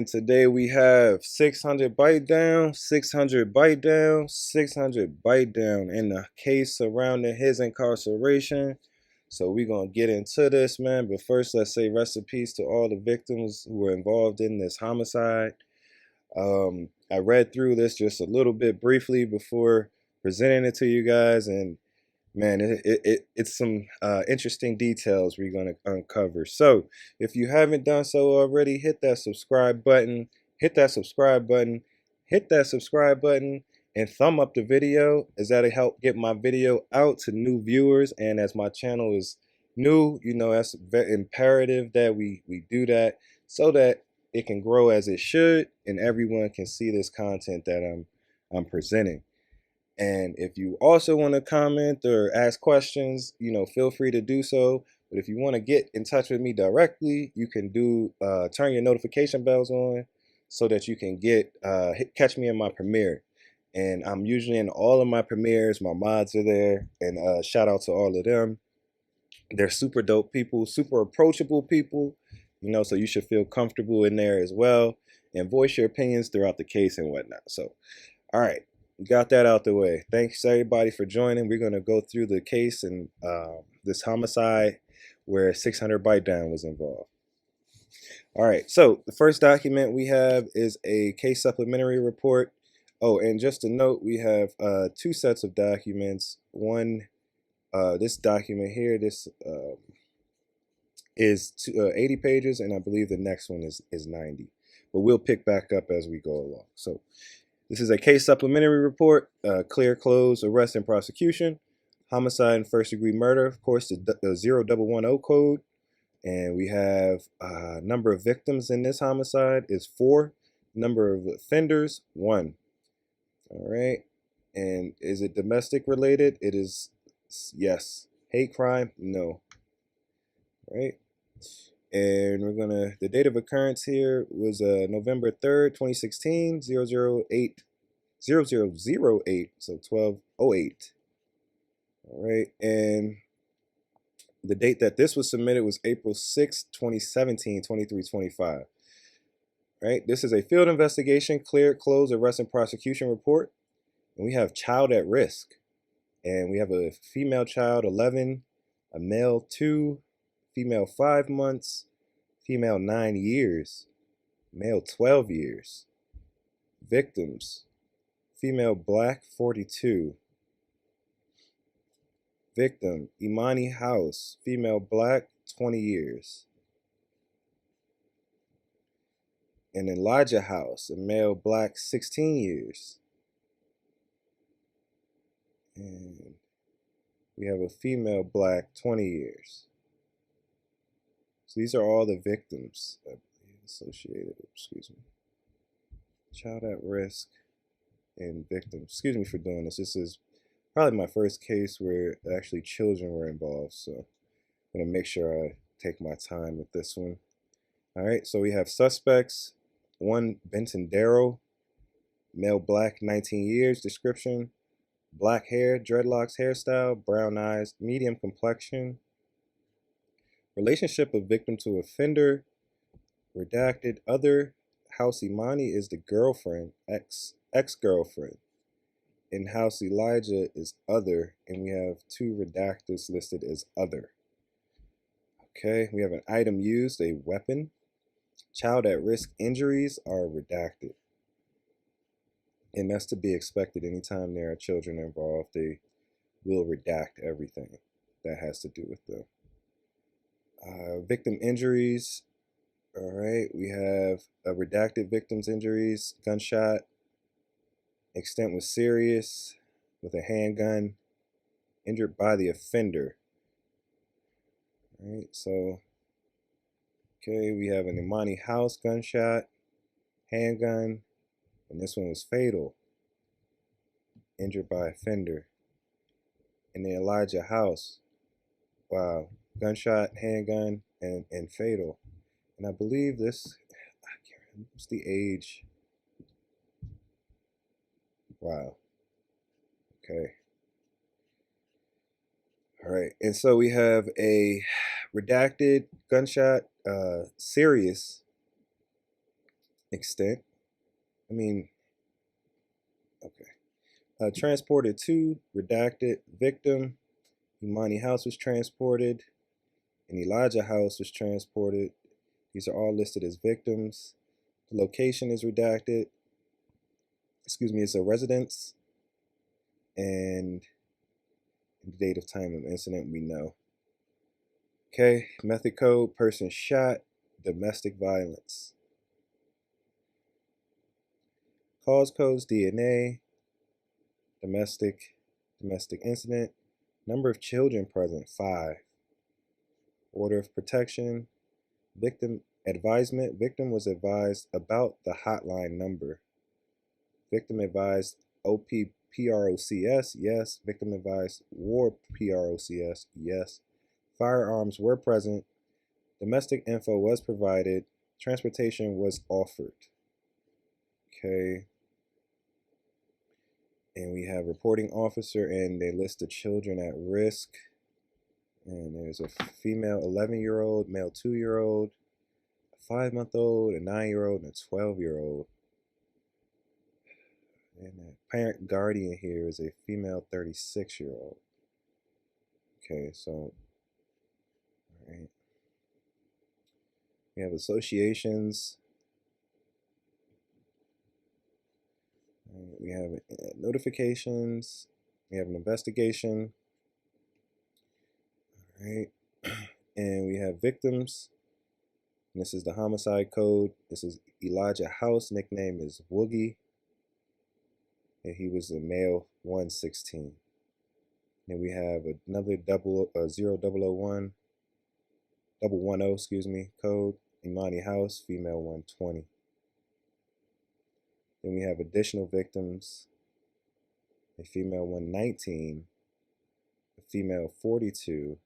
man, today we have 600 bite down, 600 bite down, 600 bite down in the case surrounding his incarceration. So we're going to get into this, man. But first, let's say rest in peace to all the victims who were involved in this homicide. I read through this just a little bit briefly before presenting it to you guys, and man, it's some interesting details we're going to uncover. So if you haven't done so already, hit that subscribe button, hit that subscribe button, hit that subscribe button, and thumb up the video, as that'll help get my video out to new viewers. And as my channel is new, you know, that's very imperative that we do that so that it can grow as it should and everyone can see this content that I'm presenting. And if you also want to comment or ask questions, you know, feel free to do so. But if you want to get in touch with me directly, you can turn your notification bells on so that you can catch me in my premiere. And I'm usually in all of my premieres. My mods are there, and shout out to all of them. They're super dope people, super approachable people, you know, so you should feel comfortable in there as well and voice your opinions throughout the case and whatnot. So, all right. Got that out the way. Thanks everybody for joining. We're going to go through the case and this homicide where 600 bite down was involved. All right, so the first document we have is a case supplementary report. Oh, and just a note, we have two sets of documents. One, this document here, this is 80 pages, and I believe the next one is 90. But we'll pick back up as we go along. So this is a case supplementary report, clear, close, arrest, and prosecution, homicide and first-degree murder, of course, the 0110 code. And we have number of victims in this homicide is 4. Number of offenders, 1. All right. And is it domestic related? It is, yes. Hate crime? No. All right. And the date of occurrence here was November 3rd, 2016, 0008, so 1208. All right. And the date that this was submitted was April 6th, 2017, 2325. All right. This is a field investigation, cleared, closed, arrest, and prosecution report. And we have child at risk. And we have a female child, 11, a male, 2, female 5 months, female 9 years, male 12 years. Victims: female black, 42. Victim: Emani House, female black, 20 years. And Elijah House, a male black, 16 years. And we have a female black, 20 years. So these are all the victims associated, excuse me. Child at risk and victims. Excuse me for doing this. This is probably my first case where actually children were involved. So I'm going to make sure I take my time with this one. All right, so we have suspects. 1, Benton Darrow, male black, 19 years. Description: black hair, dreadlocks hairstyle, brown eyes, medium complexion. Relationship of victim to offender, redacted. Other: House Emani is the girlfriend, ex-girlfriend. In House Elijah is other, and we have 2 redactors listed as other. Okay, we have an item used, a weapon. Child at risk injuries are redacted. And that's to be expected. Anytime there are children involved, they will redact everything that has to do with them. Victim injuries. All right, we have a redacted victim's injuries: gunshot, extent was serious, with a handgun, injured by the offender. All right, so, okay, we have an Emani House gunshot, handgun, and this one was fatal, injured by offender. In the Elijah House, wow, gunshot, handgun, and fatal. And I believe this, I can't remember, what's the age? Wow. Okay. All right. And so we have a redacted gunshot, serious, extent. I mean, okay. Transported to, redacted, victim. Emani house was transported, and Elijah house was transported. These are all listed as victims. The location is redacted. Excuse me, it's a residence. And the date of time of incident we know. Okay, method code, person shot, domestic violence. Cause codes, DNA, domestic incident. Number of children present, 5. Order of protection, victim advisement. Victim was advised about the hotline number. Victim advised OPPROCS, yes. Victim advised war PROCS, yes. Firearms were present. Domestic info was provided. Transportation was offered. Okay. And we have reporting officer, and they list the children at risk. And there's a female 11-year-old, male 2-year-old, a 5-month-old, a 9-year-old, and a 12-year-old. And the parent guardian here is a female 36-year-old. Okay, so, all right. We have associations. We have notifications. We have an investigation. All right. And we have victims. And this is the homicide code. This is Elijah House. Nickname is Woogie. And he was a male 116. Then we have another 0001, 110, excuse me, code. Emani House, female 120. Then we have additional victims. A female 119, a female 42.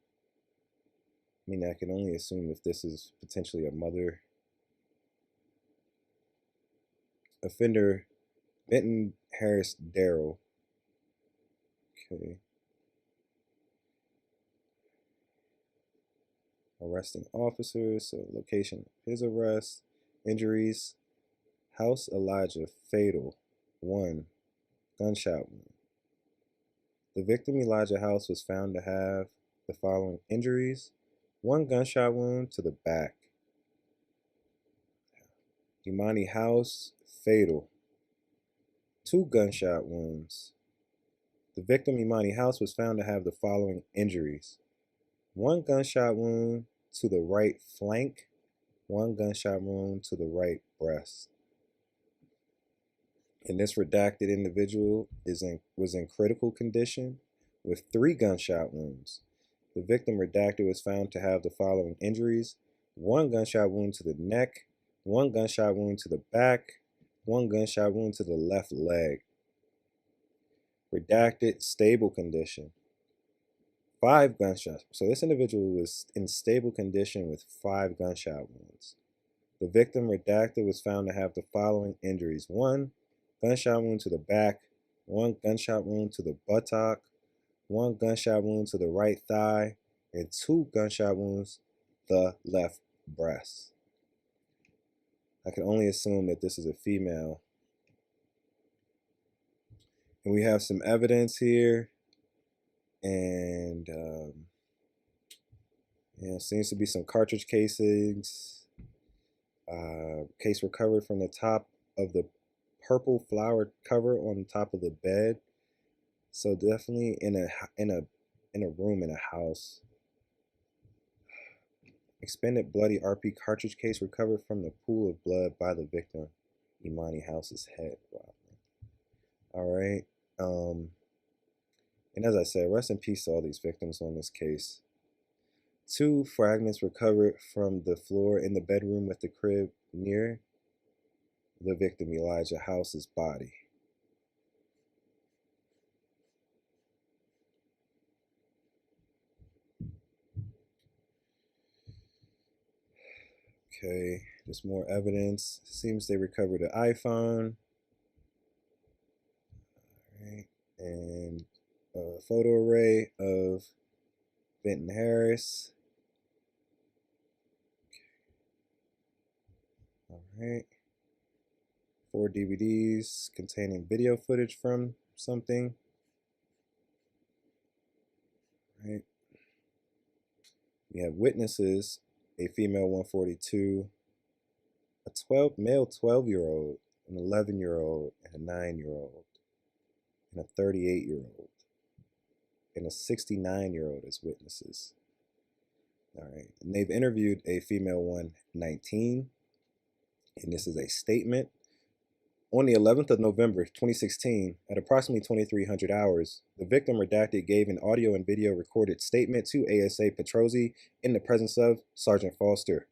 I mean, I can only assume if this is potentially a mother. Offender, Benton Harris Darrell. Okay. Arresting officers, so location of his arrest. Injuries, House Elijah, fatal, 1, gunshot wound. The victim Elijah House was found to have the following injuries: 1 gunshot wound to the back. Emani House, fatal, 2 gunshot wounds. The victim Emani House was found to have the following injuries: 1 gunshot wound to the right flank, 1 gunshot wound to the right breast. And this redacted individual was in critical condition with 3 gunshot wounds. The victim redacted was found to have the following injuries: 1 gunshot wound to the neck, 1 gunshot wound to the back, 1 gunshot wound to the left leg. Redacted, stable condition, 5 gunshots. So this individual was in stable condition with 5 gunshot wounds. The victim redacted was found to have the following injuries: 1 gunshot wound to the back, 1 gunshot wound to the buttock, 1 gunshot wound to the right thigh, and 2 gunshot wounds the left breast. I can only assume that this is a female. And we have some evidence here, and seems to be some cartridge casings. Case recovered from the top of the purple flower cover on the top of the bed. So definitely in a room in a house. Expended bloody RP cartridge case recovered from the pool of blood by the victim Emani House's head. Wow. All right. And as I said, rest in peace to all these victims on this case. 2 fragments recovered from the floor in the bedroom with the crib near the victim Elijah House's body. Okay, there's more evidence. Seems they recovered an iPhone. All right, and a photo array of Benton Harris. Okay. All right. 4 DVDs containing video footage from something. Right. We have witnesses, a female 142, a male 12-year-old, an 11-year-old, and a 9-year-old, and a 38-year-old, and a 69-year-old as witnesses. All right. And they've interviewed a female 119, and this is a statement. On the 11th of November, 2016, at approximately 2300 hours, the victim redacted gave an audio and video recorded statement to ASA Petrozzi in the presence of Sergeant Foster.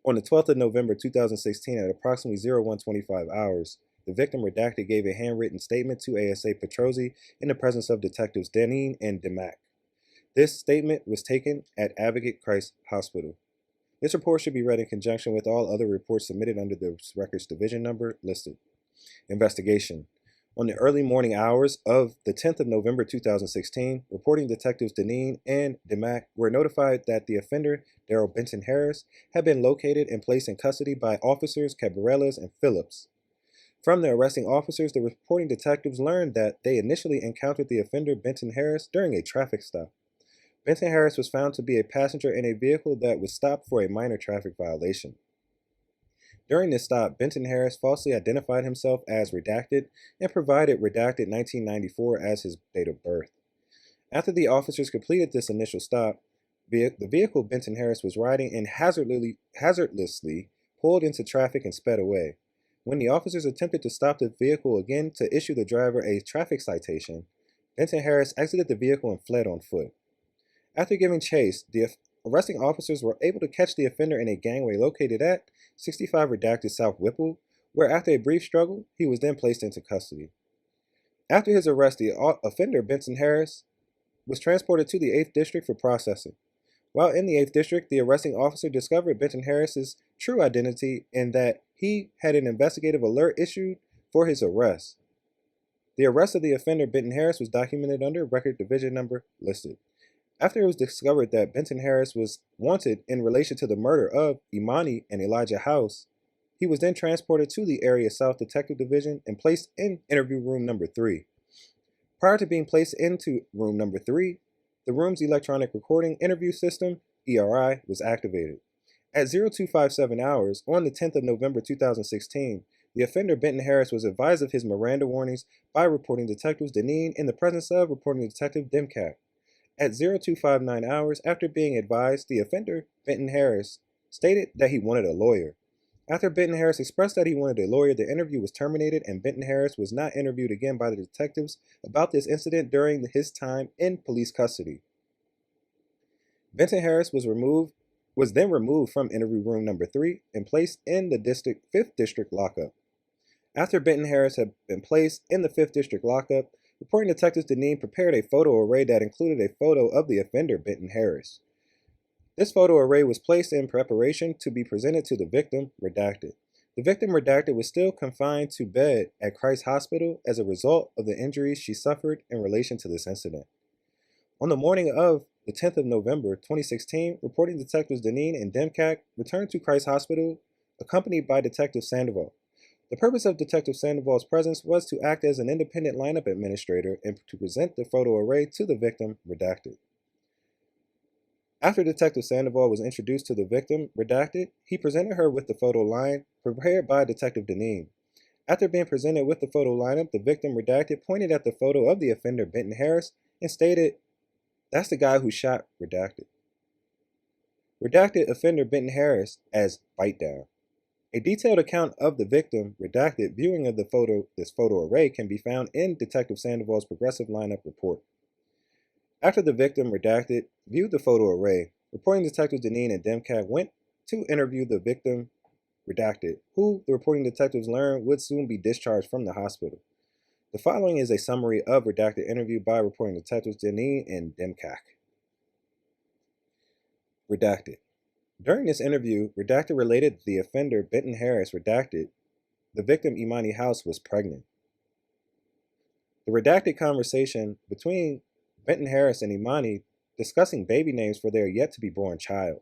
On the 12th of November, 2016, at approximately 0125 hours, the victim redacted gave a handwritten statement to ASA Petrozzi in the presence of Detectives Deneen and Demack. This statement was taken at Advocate Christ Hospital. This report should be read in conjunction with all other reports submitted under the records division number listed. Investigation. On the early morning hours of the 10th of November 2016, reporting detectives Deneen and Demack were notified that the offender, Daryl Benson Harris, had been located and placed in custody by officers Cabrales and Phillips. From the arresting officers, the reporting detectives learned that they initially encountered the offender, Benson Harris, during a traffic stop. Benson Harris was found to be a passenger in a vehicle that was stopped for a minor traffic violation. During this stop, Benson Harris falsely identified himself as redacted and provided redacted 1994 as his date of birth. After the officers completed this initial stop, the vehicle Benson Harris was riding in hazardously pulled into traffic and sped away. When the officers attempted to stop the vehicle again to issue the driver a traffic citation, Benson Harris exited the vehicle and fled on foot. After giving chase, the arresting officers were able to catch the offender in a gangway located at 65 Redacted South Whipple, where after a brief struggle, he was then placed into custody. After his arrest, the offender, Benson Harris, was transported to the 8th District for processing. While in the 8th District, the arresting officer discovered Benson Harris's true identity and that he had an investigative alert issued for his arrest. The arrest of the offender, Benton Harris, was documented under record division number listed. After it was discovered that Benton Harris was wanted in relation to the murder of Emani and Elijah House, he was then transported to the Area South Detective Division and placed in interview room number 3. Prior to being placed into room number 3, the room's electronic recording interview system, ERI, was activated. At 0257 hours, on the 10th of November 2016, the offender Benton Harris was advised of his Miranda warnings by reporting detectives Deneen in the presence of reporting detective Demcat. At 0259 hours, after being advised, the offender, Benton Harris, stated that he wanted a lawyer. After Benton Harris expressed that he wanted a lawyer, the interview was terminated and Benton Harris was not interviewed again by the detectives about this incident during his time in police custody. Benton Harris was then removed from interview room number 3 and placed in the 5th District lockup. After Benton Harris had been placed in the 5th District lockup, reporting detectives Deneen prepared a photo array that included a photo of the offender, Benton Harris. This photo array was placed in preparation to be presented to the victim, redacted. The victim, redacted, was still confined to bed at Christ Hospital as a result of the injuries she suffered in relation to this incident. On the morning of the 10th of November 2016, reporting detectives Deneen and Demcat returned to Christ Hospital, accompanied by Detective Sandoval. The purpose of Detective Sandoval's presence was to act as an independent lineup administrator and to present the photo array to the victim, redacted. After Detective Sandoval was introduced to the victim, redacted, he presented her with the photo line prepared by Detective Deneen. After being presented with the photo lineup, the victim, redacted, pointed at the photo of the offender, Benton Harris, and stated, "That's the guy who shot redacted." Redacted offender Benton Harris as bite down. A detailed account of the victim, redacted, viewing of this photo array can be found in Detective Sandoval's progressive lineup report. After the victim, redacted, viewed the photo array, reporting detectives Deneen and Demcat went to interview the victim, redacted, who the reporting detectives learned would soon be discharged from the hospital. The following is a summary of redacted interview by reporting detectives Deneen and Demcat. Redacted. During this interview, redacted related the offender, Benton Harris, redacted, the victim, Emani House, was pregnant. The redacted conversation between Benton Harris and Emani discussing baby names for their yet-to-be-born child.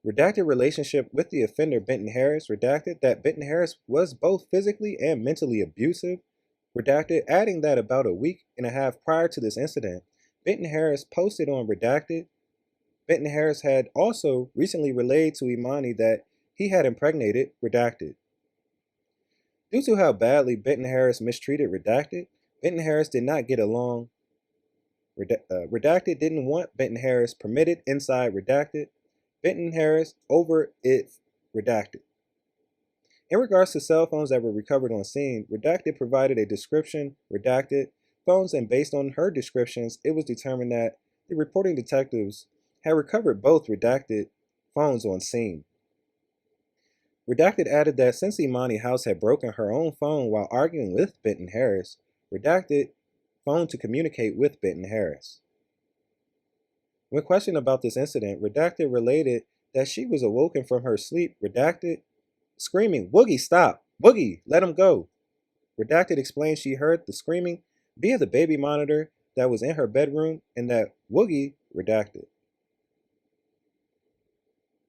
Redacted relationship with the offender Benton Harris. Redacted that Benton Harris was both physically and mentally abusive. Redacted adding that about a week and a half prior to this incident, Benton Harris posted on Redacted. Benton Harris had also recently relayed to Emani that he had impregnated Redacted. Due to how badly Benton Harris mistreated Redacted, Benton Harris did not get along. Redacted didn't want Benton Harris permitted inside Redacted. Benton Harris over it Redacted. In regards to cell phones that were recovered on scene, Redacted provided a description, Redacted phones, and based on her descriptions, it was determined that the reporting detectives had recovered both Redacted phones on scene. Redacted added that since Emani House had broken her own phone while arguing with Benton Harris, Redacted phoned to communicate with Benton Harris. When questioned about this incident, Redacted related that she was awoken from her sleep, Redacted screaming, "Woogie, stop! Woogie, let him go!" Redacted explained she heard the screaming via the baby monitor that was in her bedroom and that Woogie, Redacted.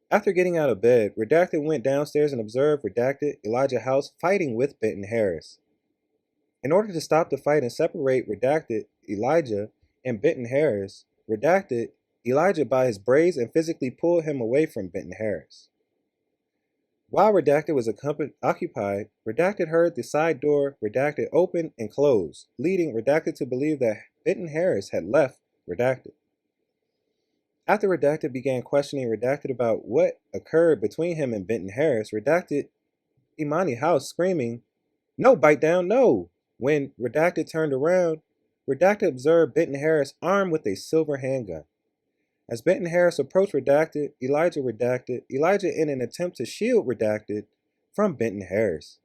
After getting out of bed, Redacted went downstairs and observed Redacted Elijah House fighting with Benton Harris. In order to stop the fight and separate Redacted Elijah and Benton Harris, Redacted Elijah by his braids and physically pulled him away from Benton Harris. While Redacted was occupied, Redacted heard the side door Redacted open and close, leading Redacted to believe that Benton Harris had left Redacted. After Redacted began questioning Redacted about what occurred between him and Benton Harris, Redacted Emani House screaming, "No, bite down, no!" When Redacted turned around, Redacted observed Benton Harris armed with a silver handgun. As Benton Harris approached Redacted, Elijah in an attempt to shield Redacted from Benton Harris.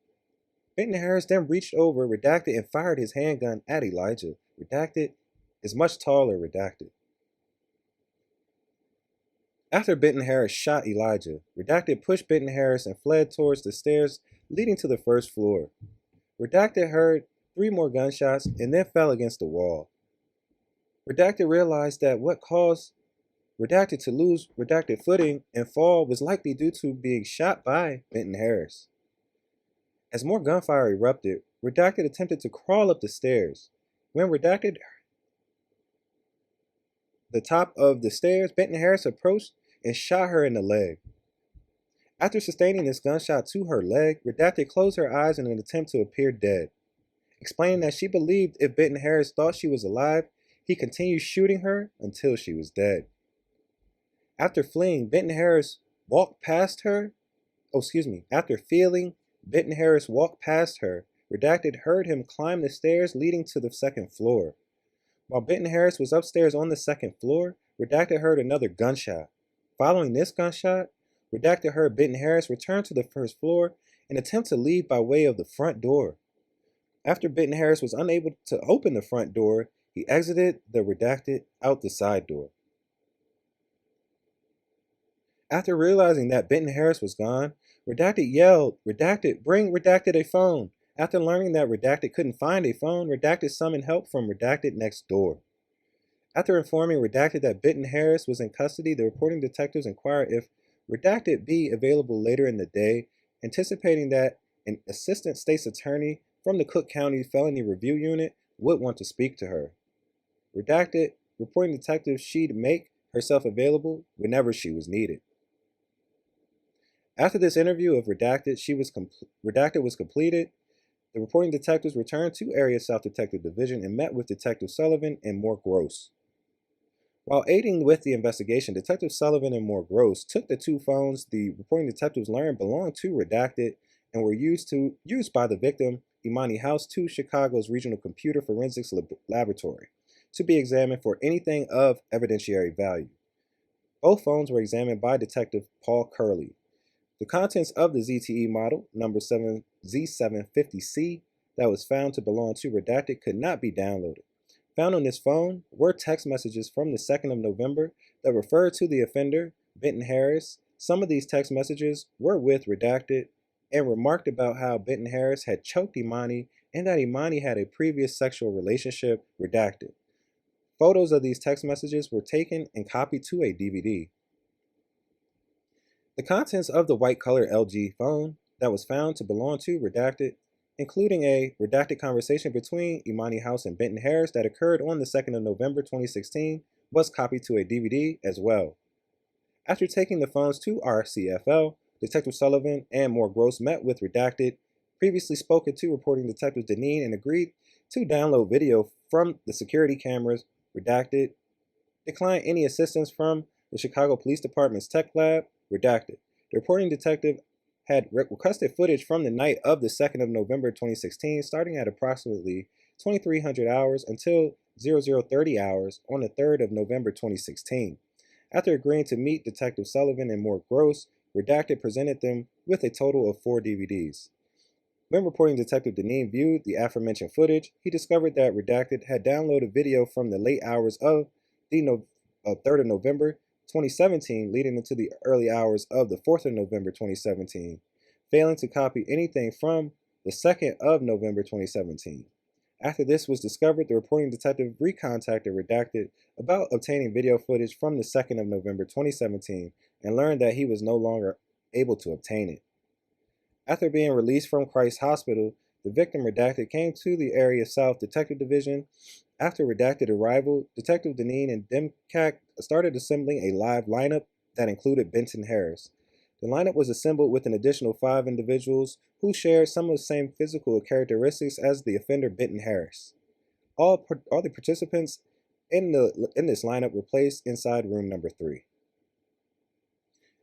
Benton Harris then reached over Redacted and fired his handgun at Elijah. Redacted is much taller, Redacted. After Benton Harris shot Elijah, Redacted pushed Benton Harris and fled towards the stairs leading to the first floor. Redacted heard 3 more gunshots and then fell against the wall. Redacted realized that what caused Redacted to lose Redacted footing and fall was likely due to being shot by Benton Harris. As more gunfire erupted, Redacted attempted to crawl up the stairs. When Redacted the top of the stairs, Benton Harris approached and shot her in the leg. After sustaining this gunshot to her leg, Redacted closed her eyes in an attempt to appear dead, explaining that she believed if Benton Harris thought she was alive, he continued shooting her until she was dead. After fleeing, Benton Harris walked past her. After feeling Benton Harris walked past her, Redacted heard him climb the stairs leading to the second floor. While Benton Harris was upstairs on the second floor, Redacted heard another gunshot. Following this gunshot, Redacted heard Benton Harris return to the first floor and attempt to leave by way of the front door. After Benton Harris was unable to open the front door, he exited the Redacted out the side door. After realizing that Benton Harris was gone, Redacted yelled, "Redacted, bring Redacted a phone." After learning that Redacted couldn't find a phone, Redacted summoned help from Redacted next door. After informing Redacted that Benton Harris was in custody, the reporting detectives inquired if Redacted be available later in the day, anticipating that an assistant state's attorney from the Cook County Felony Review Unit would want to speak to her. Redacted reporting detectives she'd make herself available whenever she was needed. After this interview of Redacted, Redacted was completed. The reporting detectives returned to Area South Detective Division and met with Detective Sullivan and Moore Gross. While aiding with the investigation, Detective Sullivan and Moore Gross took the 2 phones the reporting detectives learned belonged to Redacted and were used by the victim, Emani House, to Chicago's Regional Computer Forensics Laboratory to be examined for anything of evidentiary value. Both phones were examined by Detective Paul Curley. The contents of the ZTE model, number Z750C, that was found to belong to Redacted could not be downloaded. Found on this phone were text messages from the 2nd of November that referred to the offender, Benton Harris. Some of these text messages were with Redacted and remarked about how Benton Harris had choked Emani and that Emani had a previous sexual relationship, Redacted. Photos of these text messages were taken and copied to a DVD. The contents of the white color LG phone that was found to belong to Redacted, including a redacted conversation between Emani House and Benton Harris that occurred on the 2nd of November 2016, was copied to a DVD as well. After taking the phones to RCFL, Detective Sullivan and Moore Gross met with Redacted, previously spoken to reporting Detective Deneen, and agreed to download video from the security cameras. Redacted declined any assistance from the Chicago Police Department's tech lab. Redacted. The reporting detective had requested footage from the night of the 2nd of November 2016, starting at approximately 2300 hours until 0030 hours on the 3rd of November 2016. After agreeing to meet Detective Sullivan and Moore Gross, Redacted presented them with a total of 4 DVDs. When reporting Detective Deneen viewed the aforementioned footage, he discovered that Redacted had downloaded video from the late hours of the 3rd of November 2017 leading into the early hours of the 4th of November 2017, failing to copy anything from the 2nd of November 2017. After this was discovered, the reporting detective recontacted Redacted about obtaining video footage from the 2nd of November 2017 and learned that he was no longer able to obtain it. After being released from Christ Hospital, the victim Redacted came to the Area South Detective Division. After Redacted arrival, Detective Deneen and Demcac started assembling a live lineup that included Benton Harris. The lineup was assembled with an additional 5 individuals who shared some of the same physical characteristics as the offender Benton Harris. All the participants in this lineup were placed inside room number 3.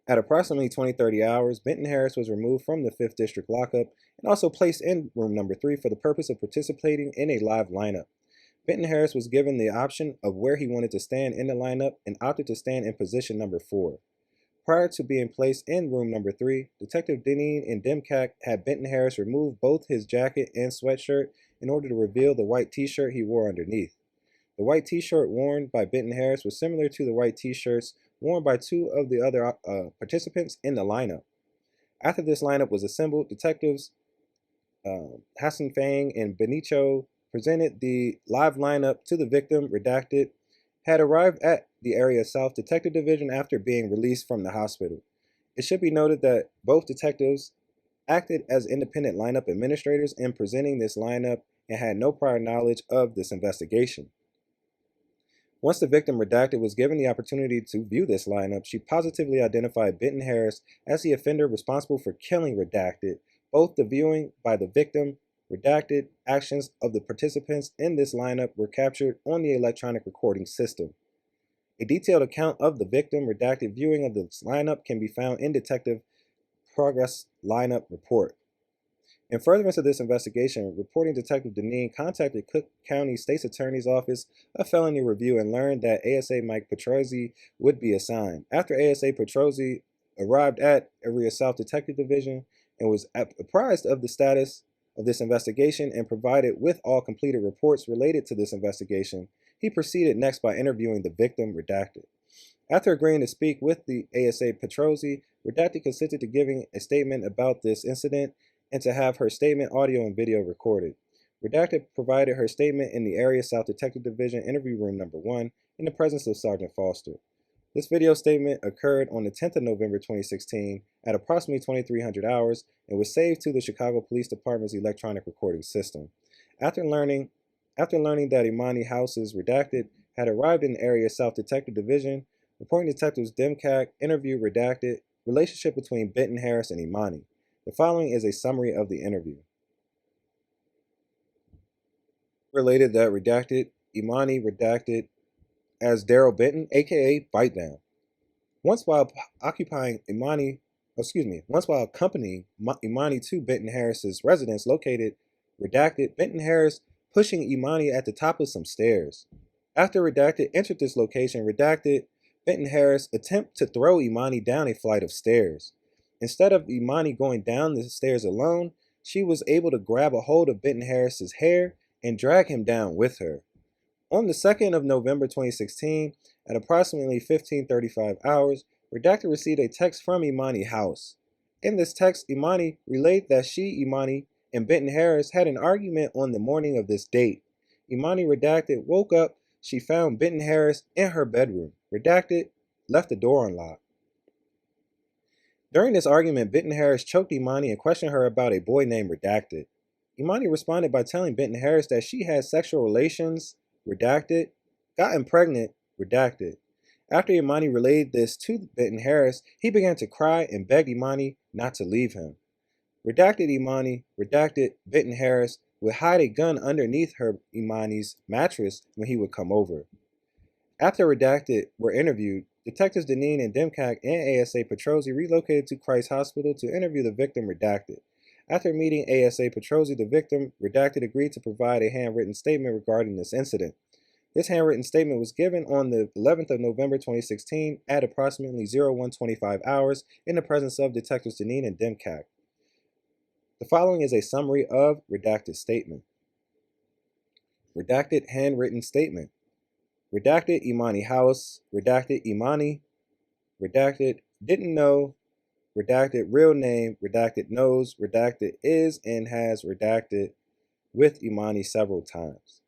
At approximately 20:30 hours, Benton Harris was removed from the 5th District lockup and also placed in room number 3 for the purpose of participating in a live lineup. Benton Harris was given the option of where he wanted to stand in the lineup and opted to stand in position number 4. Prior to being placed in room number 3, Detective Deneen and Demcac had Benton Harris remove both his jacket and sweatshirt in order to reveal the white t-shirt he wore underneath. The white t-shirt worn by Benton Harris was similar to the white t-shirts worn by 2 of the other participants in the lineup. After this lineup was assembled, Detectives Hassan Fang and Benicio presented the live lineup to the victim. Redacted had arrived at the Area South Detective Division after being released from the hospital. It should be noted that both detectives acted as independent lineup administrators in presenting this lineup and had no prior knowledge of this investigation. Once the victim Redacted was given the opportunity to view this lineup, she positively identified Benton Harris as the offender responsible for killing Redacted. Both the viewing by the victim Redacted actions of the participants in this lineup were captured on the electronic recording system. A detailed account of the victim Redacted viewing of this lineup can be found in Detective Progress Lineup Report. In furtherance of this investigation, reporting Detective Deneen contacted Cook County State's Attorney's Office of Felony Review and learned that ASA Mike Petrozzi would be assigned. After ASA Petrozzi arrived at Area South Detective Division and was apprised of the status of this investigation and provided with all completed reports related to this investigation, he proceeded next by interviewing the victim Redacted. After agreeing to speak with the ASA Petrozzi, Redacted consented to giving a statement about this incident and to have her statement audio and video recorded. Redacted provided her statement in the Area South Detective Division interview room number 1 in the presence of Sergeant Foster. This video statement occurred on the 10th of November 2016 at approximately 2300 hours and was saved to the Chicago Police Department's electronic recording system. After learning that Emani House's Redacted had arrived in the Area South Detective Division, reporting detectives Demcac interviewed Redacted, relationship between Benton Harris and Emani. The following is a summary of the interview. Related that Redacted, Emani Redacted as Daryl Benton, aka Bite Down. Once while accompanying Emani to Benton Harris's residence located Redacted, Benton Harris pushing Emani at the top of some stairs. After Redacted entered this location, Redacted, Benton Harris attempt to throw Emani down a flight of stairs. Instead of Emani going down the stairs alone, she was able to grab a hold of Benton Harris's hair and drag him down with her. On the 2nd of November 2016, at approximately 15:35 hours, Redacted received a text from Emani House. In this text, Emani relayed that she, Emani, and Benton Harris had an argument on the morning of this date. Emani Redacted woke up. She found Benton Harris in her bedroom. Redacted left the door unlocked. During this argument, Benton Harris choked Emani and questioned her about a boy named Redacted. Emani responded by telling Benton Harris that she had sexual relations, Redacted, gotten pregnant, Redacted. After Emani relayed this to Benton Harris, he began to cry and begged Emani not to leave him. Redacted Emani, Redacted Benton Harris would hide a gun underneath her Emani's mattress when he would come over. After Redacted were interviewed, Detectives Deneen and Demcack and ASA Petrozzi relocated to Christ Hospital to interview the victim, Redacted. After meeting ASA Petrozzi, the victim, Redacted, agreed to provide a handwritten statement regarding this incident. This handwritten statement was given on the 11th of November 2016 at approximately 01:25 hours in the presence of Detectives Deneen and Demcack. The following is a summary of Redacted statement. Redacted handwritten statement. Redacted Emani house. Redacted Emani. Redacted didn't know. Redacted real name. Redacted knows. Redacted is and has redacted with Emani several times.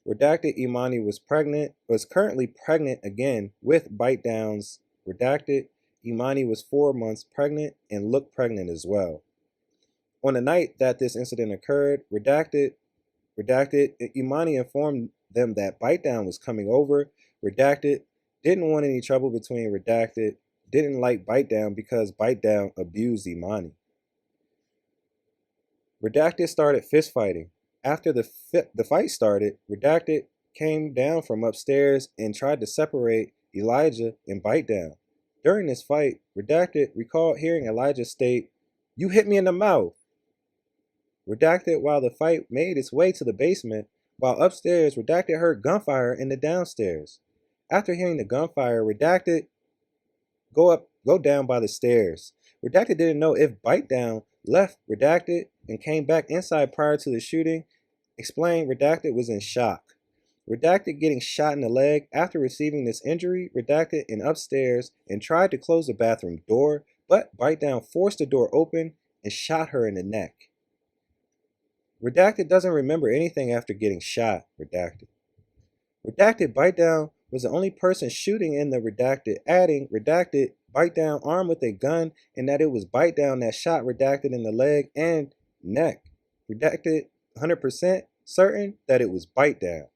Redacted Emani was currently pregnant again with bite downs. Redacted Emani was 4 months pregnant and looked pregnant as well. On the night that this incident occurred, Redacted Emani informed them that bite down was coming over. Redacted didn't want any trouble between Redacted, didn't like bite down because bite down abused Emani. Redacted started fist fighting. After the fight started, Redacted came down from upstairs and tried to separate Elijah and bite down. During this fight, Redacted recalled hearing Elijah state, "You hit me in the mouth." Redacted, while the fight made its way to the basement, while upstairs, Redacted heard gunfire in the downstairs. After hearing the gunfire, Redacted go down by the stairs. Redacted didn't know if Bite Down left Redacted and came back inside prior to the shooting. Explained Redacted was in shock. Redacted getting shot in the leg. After receiving this injury, Redacted in upstairs and tried to close the bathroom door, but Bite Down forced the door open and shot her in the neck. Redacted doesn't remember anything after getting shot. Redacted Bite Down was the only person shooting in the Redacted, adding Redacted Bite Down armed with a gun and that it was Bite Down that shot Redacted in the leg and neck. Redacted 100% certain that it was Bite Down.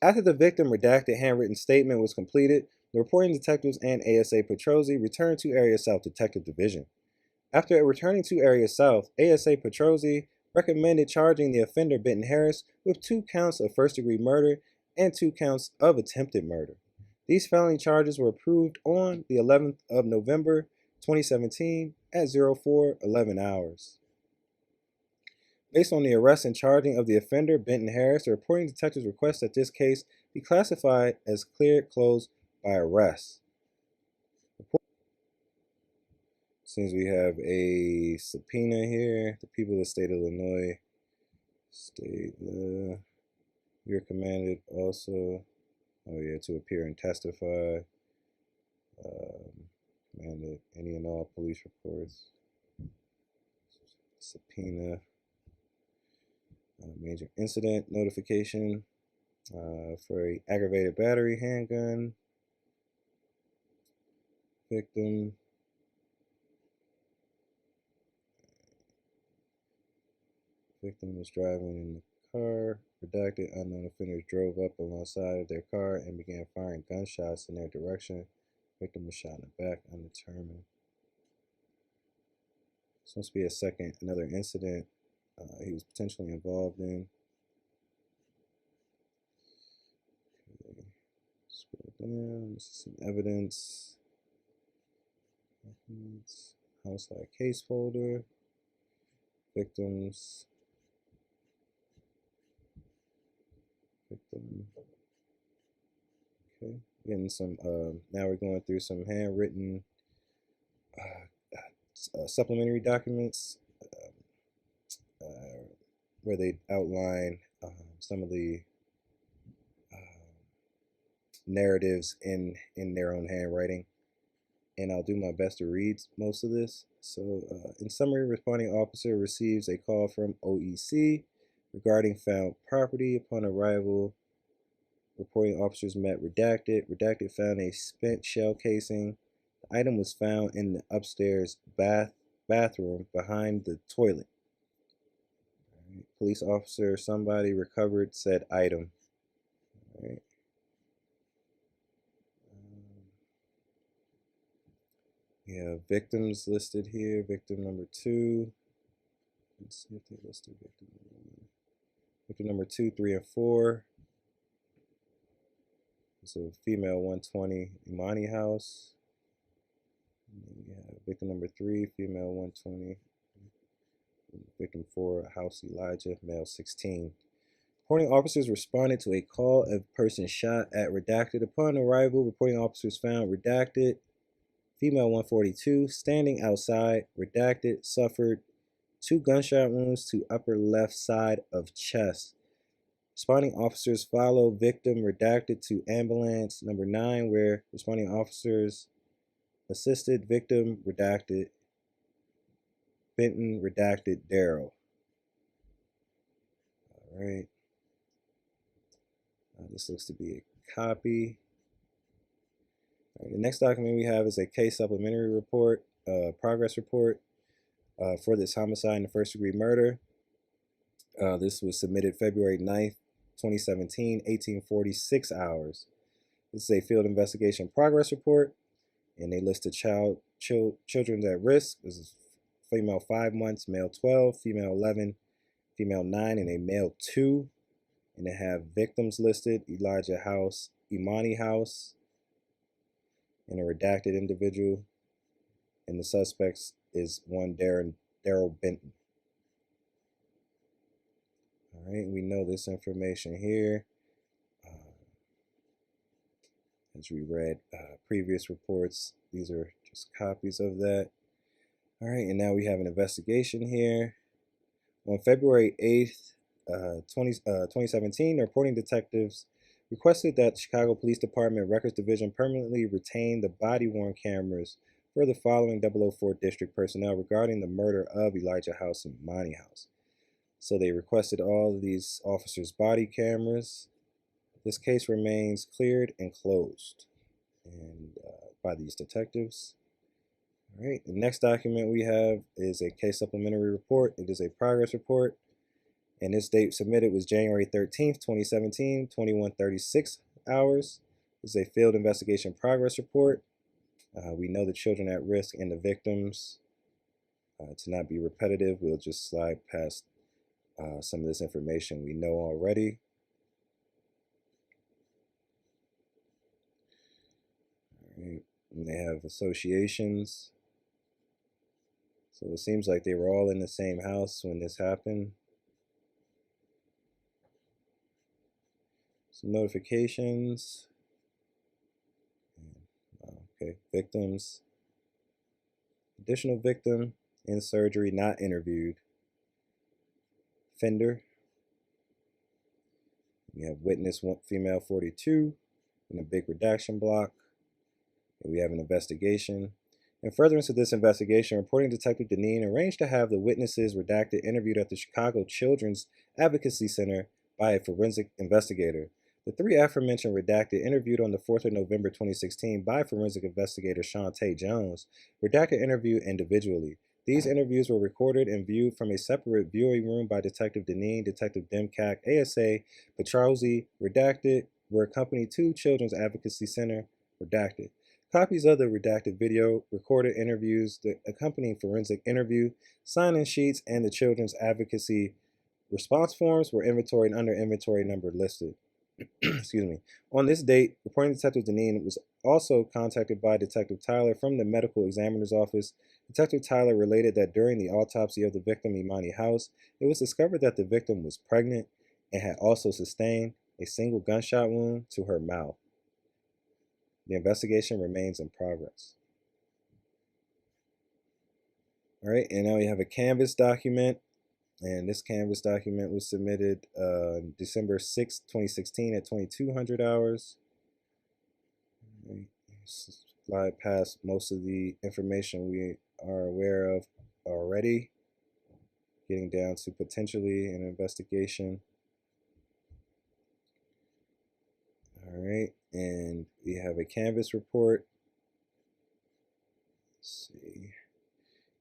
After the victim Redacted handwritten statement was completed, the reporting detectives and ASA Petrozzi returned to Area South Detective Division. After returning to Area South, ASA Petrozzi recommended charging the offender Benton Harris with 2 counts of first-degree murder and 2 counts of attempted murder. These felony charges were approved on the 11th of November 2017 at 04:11 hours. Based on the arrest and charging of the offender Benton Harris, the reporting detectives request that this case be classified as cleared closed by arrest. Since we have a subpoena here, the people of the state of Illinois, you're commanded also, to appear and testify. Commanded any and all police reports. Subpoena. Major incident notification for a aggravated battery handgun. Victim. Victim was driving in the car. Redacted unknown offenders drove up alongside of their car and began firing gunshots in their direction. Victim was shot in the back, undetermined. This must be another incident he was potentially involved in. Okay. Scroll down. This is some evidence. Homicide case folder. Victims. Victim. Okay. Getting some. Now we're going through some handwritten supplementary documents. Where they outline some of the narratives in their own handwriting, and I'll do my best to read most of this. So, in summary, responding officer receives a call from OEC regarding found property. Upon arrival, reporting officers met Redacted. Redacted found a spent shell casing. The item was found in the upstairs bathroom behind the toilet. Right. Police officer, somebody recovered said item. All right. We have victims listed here. Victim number 2. Let's see if they listed victim number 1. Victim number 2, 3, and 4. It's a female 120 Emani house. And then we have victim number 3, female 120. Victim 4, house Elijah, male 16. Reporting officers responded to a call of person shot at redacted. Upon arrival, reporting officers found redacted female 142 standing outside. Redacted suffered 2 gunshot wounds to upper left side of chest. Responding officers follow victim redacted to ambulance number 9, where responding officers assisted victim redacted Benton redacted Darrell. All right. This looks to be a copy. All right, the next document we have is a case supplementary report, progress report for this homicide and first-degree murder. This was submitted February 9th, 2017, 1846 hours. This is a field investigation progress report, and they listed children at risk. This is female 5 months, male 12, female 11, female 9, and a male 2. And they have victims listed: Elijah House, Emani House, and a redacted individual. And the suspects is one Darrell Benton. All right, we know this information here. As we read previous reports, these are just copies of that. All right, and now we have an investigation here. On February 8th, 2017, the reporting detectives requested that the Chicago Police Department Records Division permanently retain the body-worn cameras for the following 004 district personnel regarding the murder of Elijah House and Emani House. So they requested all of these officers' body cameras. This case remains cleared and closed by these detectives. All right, the next document we have is a case supplementary report. It is a progress report, and this date submitted was January 13th, 2017, 2136 hours. This is a field investigation progress report. We know the children at risk and the victims. To not be repetitive, we'll just slide past some of this information we know already. All right. And they have associations. So it seems like they were all in the same house when this happened. Some notifications. Okay, victims. Additional victim in surgery, not interviewed. Fender. We have witness female 42 in a big redaction block. And we have an investigation. In furtherance of this investigation, reporting Detective Deneen arranged to have the witnesses redacted interviewed at the Chicago Children's Advocacy Center by a forensic investigator. The 3 aforementioned redacted interviewed on the 4th of November 2016 by forensic investigator Shantae Jones, redacted interviewed individually. These interviews were recorded and viewed from a separate viewing room by Detective Deneen, Detective Demcack, ASA, Petrozzi, redacted, were accompanied to Children's Advocacy Center, redacted. Copies of the redacted video, recorded interviews, the accompanying forensic interview, sign-in sheets, and the Children's Advocacy response forms were inventoried under inventory number listed. Excuse me. On this date, reporting Detective Deneen was also contacted by Detective Tyler from the medical examiner's office. Detective Tyler related that during the autopsy of the victim, Emani House, it was discovered that the victim was pregnant and had also sustained a single gunshot wound to her mouth. The investigation remains in progress. All right, and now we have a canvas document. And this canvas document was submitted December 6, 2016 at 2200 hours. Slide past most of the information we are aware of already. Getting down to potentially an investigation. All right, and we have a canvas report. Let's see.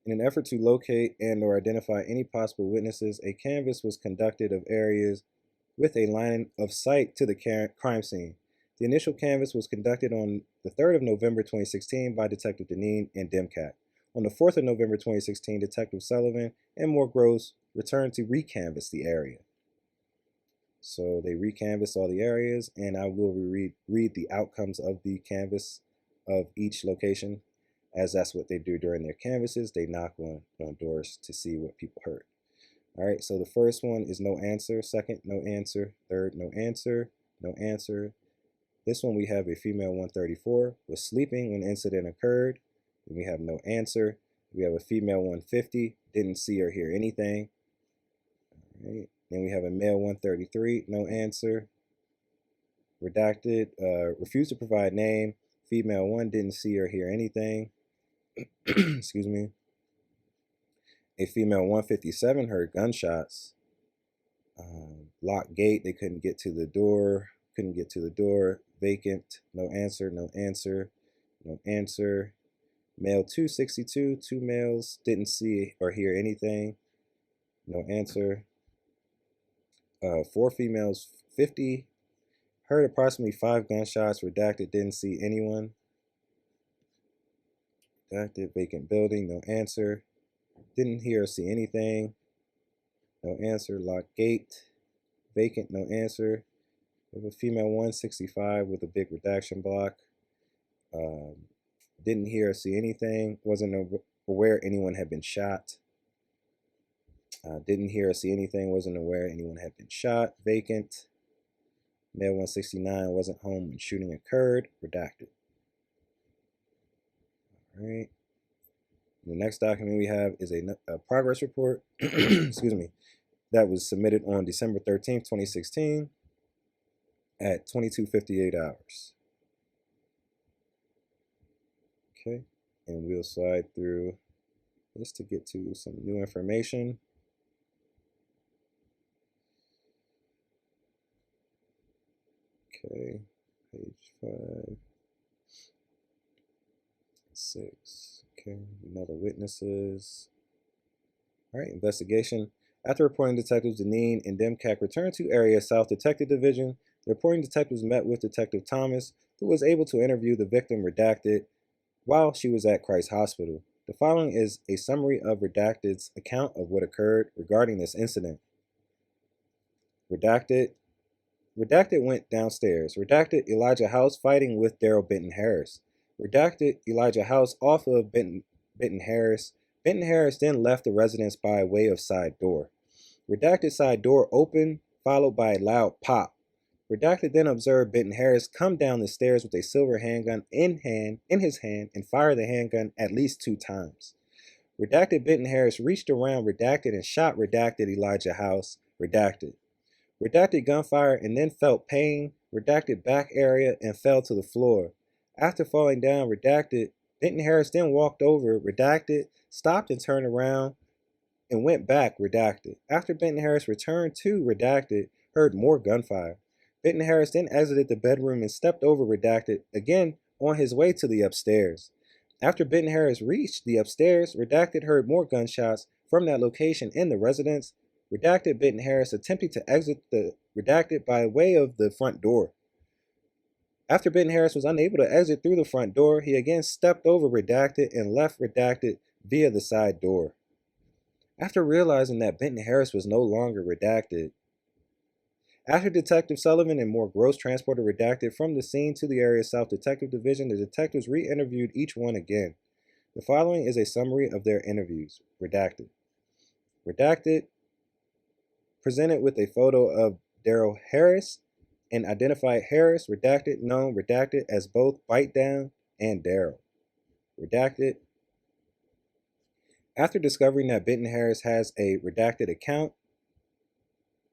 In an effort to locate and or identify any possible witnesses, a canvass was conducted of areas with a line of sight to the crime scene. The initial canvass was conducted on the 3rd of November 2016 by Detective Deneen and DEMCAC. On the 4th of November 2016, Detective Sullivan and more Gross returned to recanvass the area. So they recanvassed all the areas, and I will read the outcomes of the canvass of each location, as that's what they do during their canvasses. They knock on doors to see what people heard. All right, so the first one is no answer. Second, no answer. Third, no answer. No answer. This one we have a female 134 was sleeping when the incident occurred. And we have no answer. We have a female 150, didn't see or hear anything. All right. Then we have a male 133, no answer. Redacted, refused to provide name. Female 1 didn't see or hear anything. Excuse me. A female 157 heard gunshots. Locked gate, they couldn't get to the door. Vacant, no answer, no answer, no answer. Male 262, 2 males, didn't see or hear anything. No answer. 4 females, 50, heard approximately 5 gunshots. Redacted, didn't see anyone. Redacted, vacant building, no answer. Didn't hear or see anything. No answer. Locked gate. Vacant, no answer. We have a female 165 with a big redaction block. Didn't hear or see anything. Wasn't aware anyone had been shot. Didn't hear or see anything. Wasn't aware anyone had been shot. Vacant. Male 169 wasn't home when shooting occurred. Redacted. All right. The next document we have is a progress report, excuse me, that was submitted on December 13th, 2016 at 22:58 hours. Okay, and we'll slide through this to get to some new information. Okay, page 5, 6. Okay, another witnesses. All right, investigation. After reporting detectives Deneen and DEMCAC returned to area South Detective Division, the reporting detectives met with Detective Thomas, who was able to interview the victim Redacted while she was at Christ Hospital. The following is a summary of Redacted's account of what occurred regarding this incident. Redacted went downstairs. Redacted Elijah House fighting with Daryl Benton Harris. Redacted Elijah House off of Benton Harris. Benton Harris then left the residence by way of side door. Redacted side door open, followed by a loud pop. Redacted then observed Benton Harris come down the stairs with a silver handgun in his hand and fire the handgun at least 2 times. Redacted Benton Harris reached around Redacted and shot Redacted Elijah House. Redacted gunfire and then felt pain. Redacted back area and fell to the floor. After falling down, Redacted, Benton Harris then walked over. Redacted stopped and turned around and went back. Redacted. After Benton Harris returned to Redacted, heard more gunfire. Benton Harris then exited the bedroom and stepped over Redacted again on his way to the upstairs. After Benton Harris reached the upstairs, Redacted heard more gunshots from that location in the residence. Redacted Benton Harris attempting to exit the Redacted by way of the front door. After Benton Harris was unable to exit through the front door, he again stepped over Redacted and left Redacted via the side door. After realizing that Benton Harris was no longer Redacted, after Detective Sullivan and more Gross transported Redacted from the scene to the area South Detective Division, the detectives re-interviewed each one again. The following is a summary of their interviews. Redacted presented with a photo of Daryl Harris and identified Harris, known as both Bite Down and Daryl. Redacted. After discovering that Benton Harris has a redacted account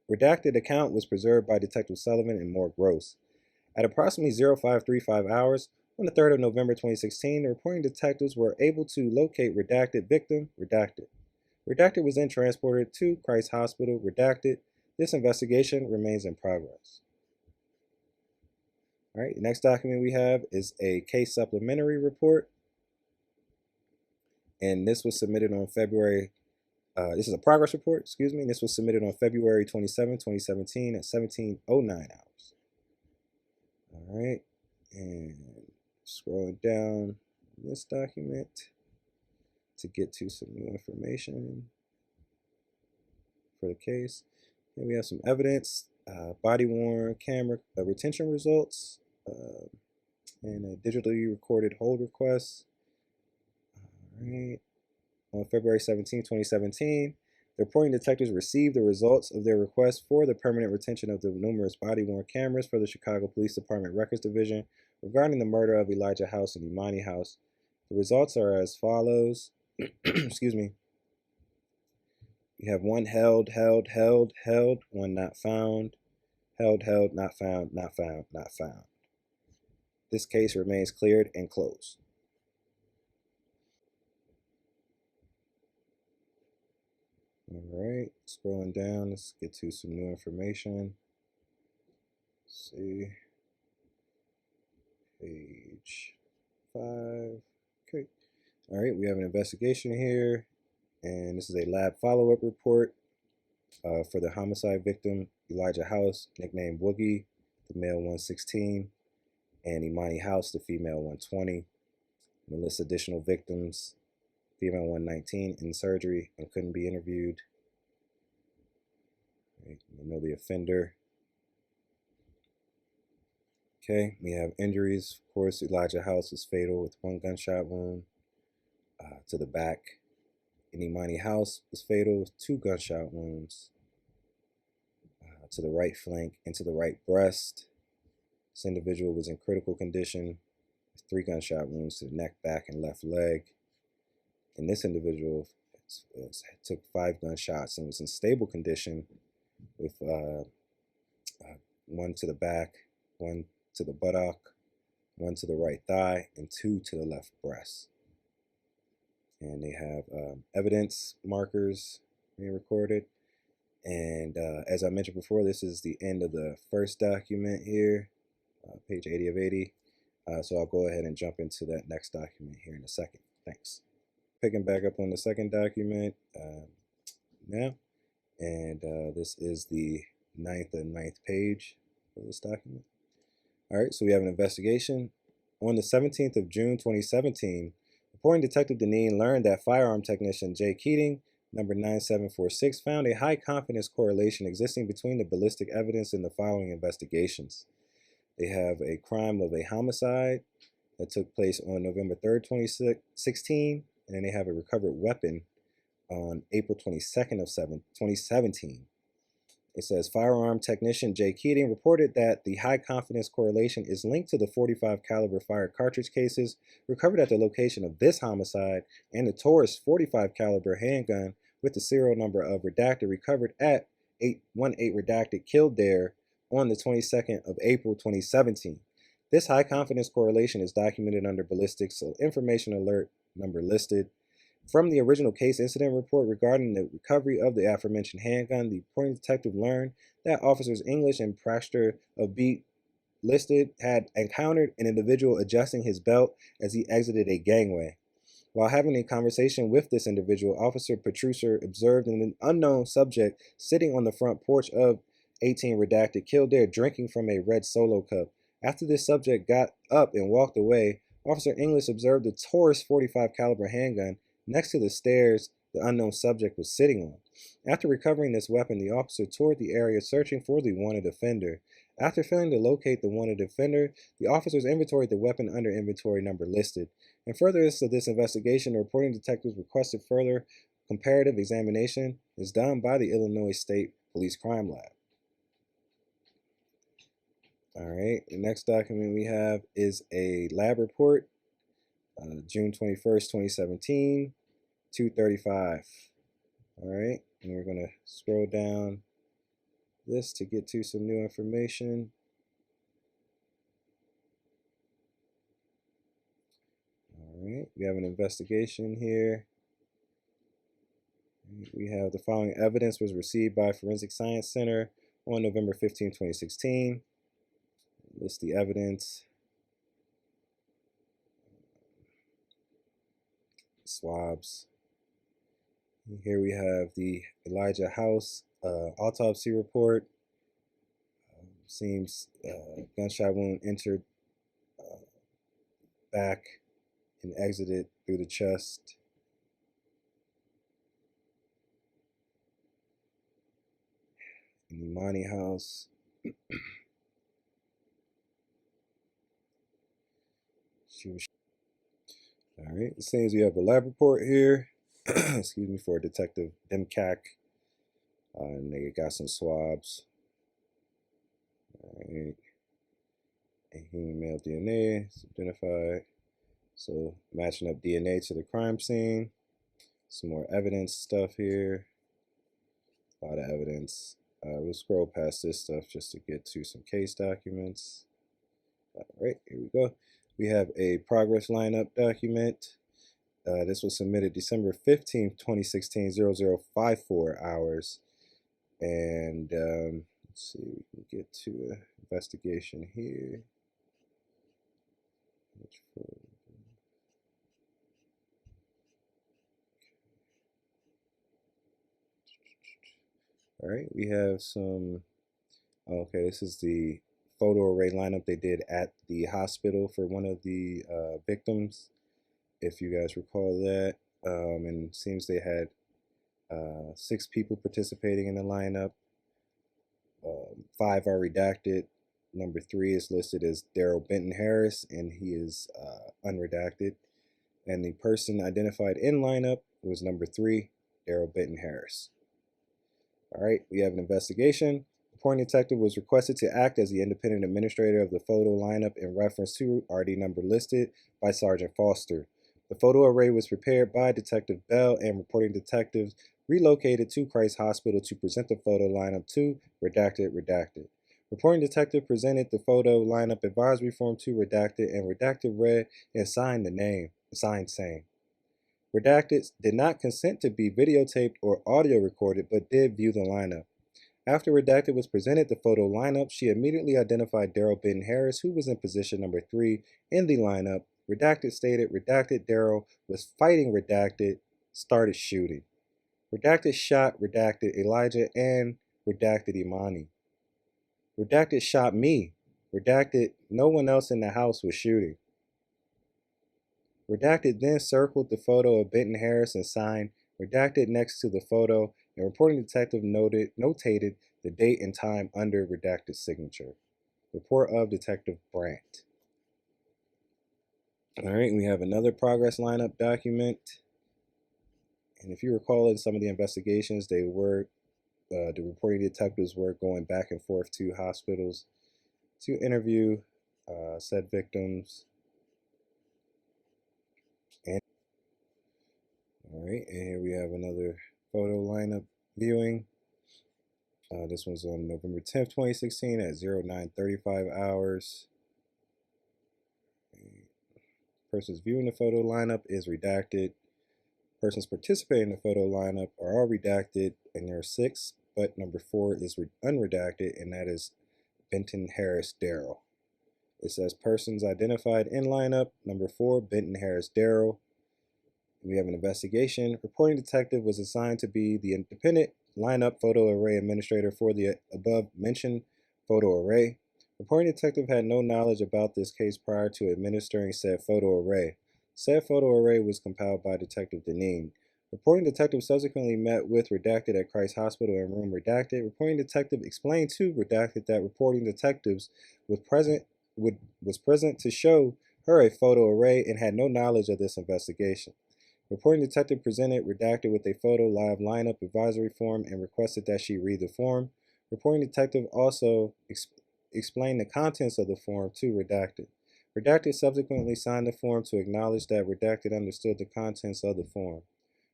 was preserved by Detective Sullivan and more Gross. At approximately 0535 hours on the 3rd of November 2016, the reporting detectives were able to locate Redacted victim, Redacted. Redacted was then transported to Christ Hospital. Redacted. This investigation remains in progress. All right, the next document we have is a case supplementary report. and this was submitted on February. This is a progress report, excuse me. This was submitted on February 27, 2017 at 17:09 hours. All right, and scrolling down this document to get to some new information for the case. Here we have some evidence, body-worn camera retention results, and a digitally recorded hold request. All right. On February 17, 2017, the reporting detectives received the results of their request for the permanent retention of the numerous body-worn cameras for the Chicago Police Department Records Division regarding the murder of Elijah House and Emani House. The results are as follows. Excuse me. You have one held, one not found, held, not found, not found, not found. This case remains cleared and closed. All right, scrolling down, let's get to some new information. Let's see, page 5. Okay, all right, we have an investigation here, and this is a lab follow-up report for the homicide victim, Elijah House, nicknamed Woogie, the male 116, and Emani House, the female 120. And lists additional victims, female 119 in surgery and couldn't be interviewed. Right, we know the offender. Okay, we have injuries. Of course, Elijah House was fatal with one gunshot wound to the back. And Emani House was fatal with 2 gunshot wounds to the right flank and to the right breast. This individual was in critical condition with 3 gunshot wounds to the neck, back, and left leg. And this individual took 5 gunshots and was in stable condition with 1 to the back, 1 to the buttock, 1 to the right thigh, and 2 to the left breast. And they have evidence markers being recorded. And as I mentioned before, this is the end of the first document here, page 80 of 80. So I'll go ahead and jump into that next document here in a second. Thanks. Picking back up on the second document now. And this is the 9th page of this document. All right, so we have an investigation. On the 17th of June, 2017, reporting Detective Deneen learned that firearm technician Jay Keating, number 9746, found a high confidence correlation existing between the ballistic evidence in the following investigations. They have a crime of a homicide that took place on November 3rd, 2016, and then they have a recovered weapon on April 22nd of 2017. It says firearm technician Jay Keating reported that the high confidence correlation is linked to the .45 caliber fire cartridge cases recovered at the location of this homicide and the Taurus .45 caliber handgun with the serial number of redacted recovered at 818 redacted killed there on the 22nd of April 2017. This high confidence correlation is documented under ballistics, so information alert number listed. From the original case incident report regarding the recovery of the aforementioned handgun, the reporting detective learned that officers English and Praster of Beat listed had encountered an individual adjusting his belt as he exited a gangway. While having a conversation with this individual, Officer Petruser observed an unknown subject sitting on the front porch of 18 redacted Kildare drinking from a red Solo cup. After this subject got up and walked away, Officer English observed the Taurus .45 caliber handgun next to the stairs the unknown subject was sitting on. After recovering this weapon, the officer toured the area searching for the wanted offender. After failing to locate the wanted offender, the officers inventoried the weapon under inventory number listed. In furtherance of this investigation, the reporting detectives requested further comparative examination is done by the Illinois State Police Crime Lab. All right, the next document we have is a lab report. June 21st, 2017, 2:35. All right, and we're going to scroll down this to get to some new information. All right, we have an investigation here. We have the following evidence was received by Forensic Science Center on November 15, 2016. List the evidence. swabs. Here we have the Elijah House autopsy report. Seems gunshot wound entered back and exited through the chest. In the Emani house. All right, it seems we have a lab report here. Excuse me, for Detective Demcac. And they got some swabs. All right. And human male DNA is identified. So matching up DNA to the crime scene. Some more evidence stuff here. A lot of evidence. We'll scroll past this stuff just to get to some case documents. All right, here we go. We have a progress lineup document. This was submitted December 15th, 2016, 0054 hours. And let's see, we can get to an investigation here. All right, we have some, okay, this is the photo array lineup they did at the hospital for one of the victims, if you guys recall that. And it seems they had 6 people participating in the lineup. 5 are redacted. Number 3 is listed as Daryl Benton Harris, and he is unredacted. And the person identified in lineup was number 3, Daryl Benton Harris. All right, we have an investigation. The reporting detective was requested to act as the independent administrator of the photo lineup in reference to RD number listed by Sergeant Foster. The photo array was prepared by Detective Bell, and reporting detectives relocated to Christ Hospital to present the photo lineup to redacted. Reporting detective presented the photo lineup advisory form to redacted, and redacted read and signed the name, signed same. Redacted did not consent to be videotaped or audio recorded, but did view the lineup. After Redacted was presented the photo lineup, she immediately identified Daryl Benton Harris, who was in position number 3 in the lineup. Redacted stated Redacted Daryl was fighting Redacted, started shooting. Redacted shot Redacted Elijah and Redacted Emani. Redacted shot me. Redacted no one else in the house was shooting. Redacted then circled the photo of Benton Harris and signed Redacted next to the photo, and reporting detective notated the date and time under Redacted's signature. Report of Detective Brandt. All right, we have another progress lineup document. And if you recall, in some of the investigations, they were the reporting detectives were going back and forth to hospitals to interview said victims. All right, and here we have another photo lineup viewing. This one's on November 10th, 2016 at 09:35 hours. Persons viewing the photo lineup is redacted. Persons participating in the photo lineup are all redacted, and there are 6, but number 4 is unredacted, and that is Benton Harris Daryl. It says persons identified in lineup, number 4, Benton Harris Daryl. We have an investigation. Reporting detective was assigned to be the independent lineup photo array administrator for the above mentioned photo array. Reporting detective had no knowledge about this case prior to administering said photo array. Said photo array was compiled by Detective Deneen. Reporting detective subsequently met with Redacted at Christ Hospital in room Redacted. Reporting detective explained to Redacted that reporting detectives was present to show her a photo array and had no knowledge of this investigation. Reporting detective presented Redacted with a photo live lineup advisory form and requested that she read the form. Reporting detective also explained the contents of the form to Redacted. Redacted subsequently signed the form to acknowledge that Redacted understood the contents of the form.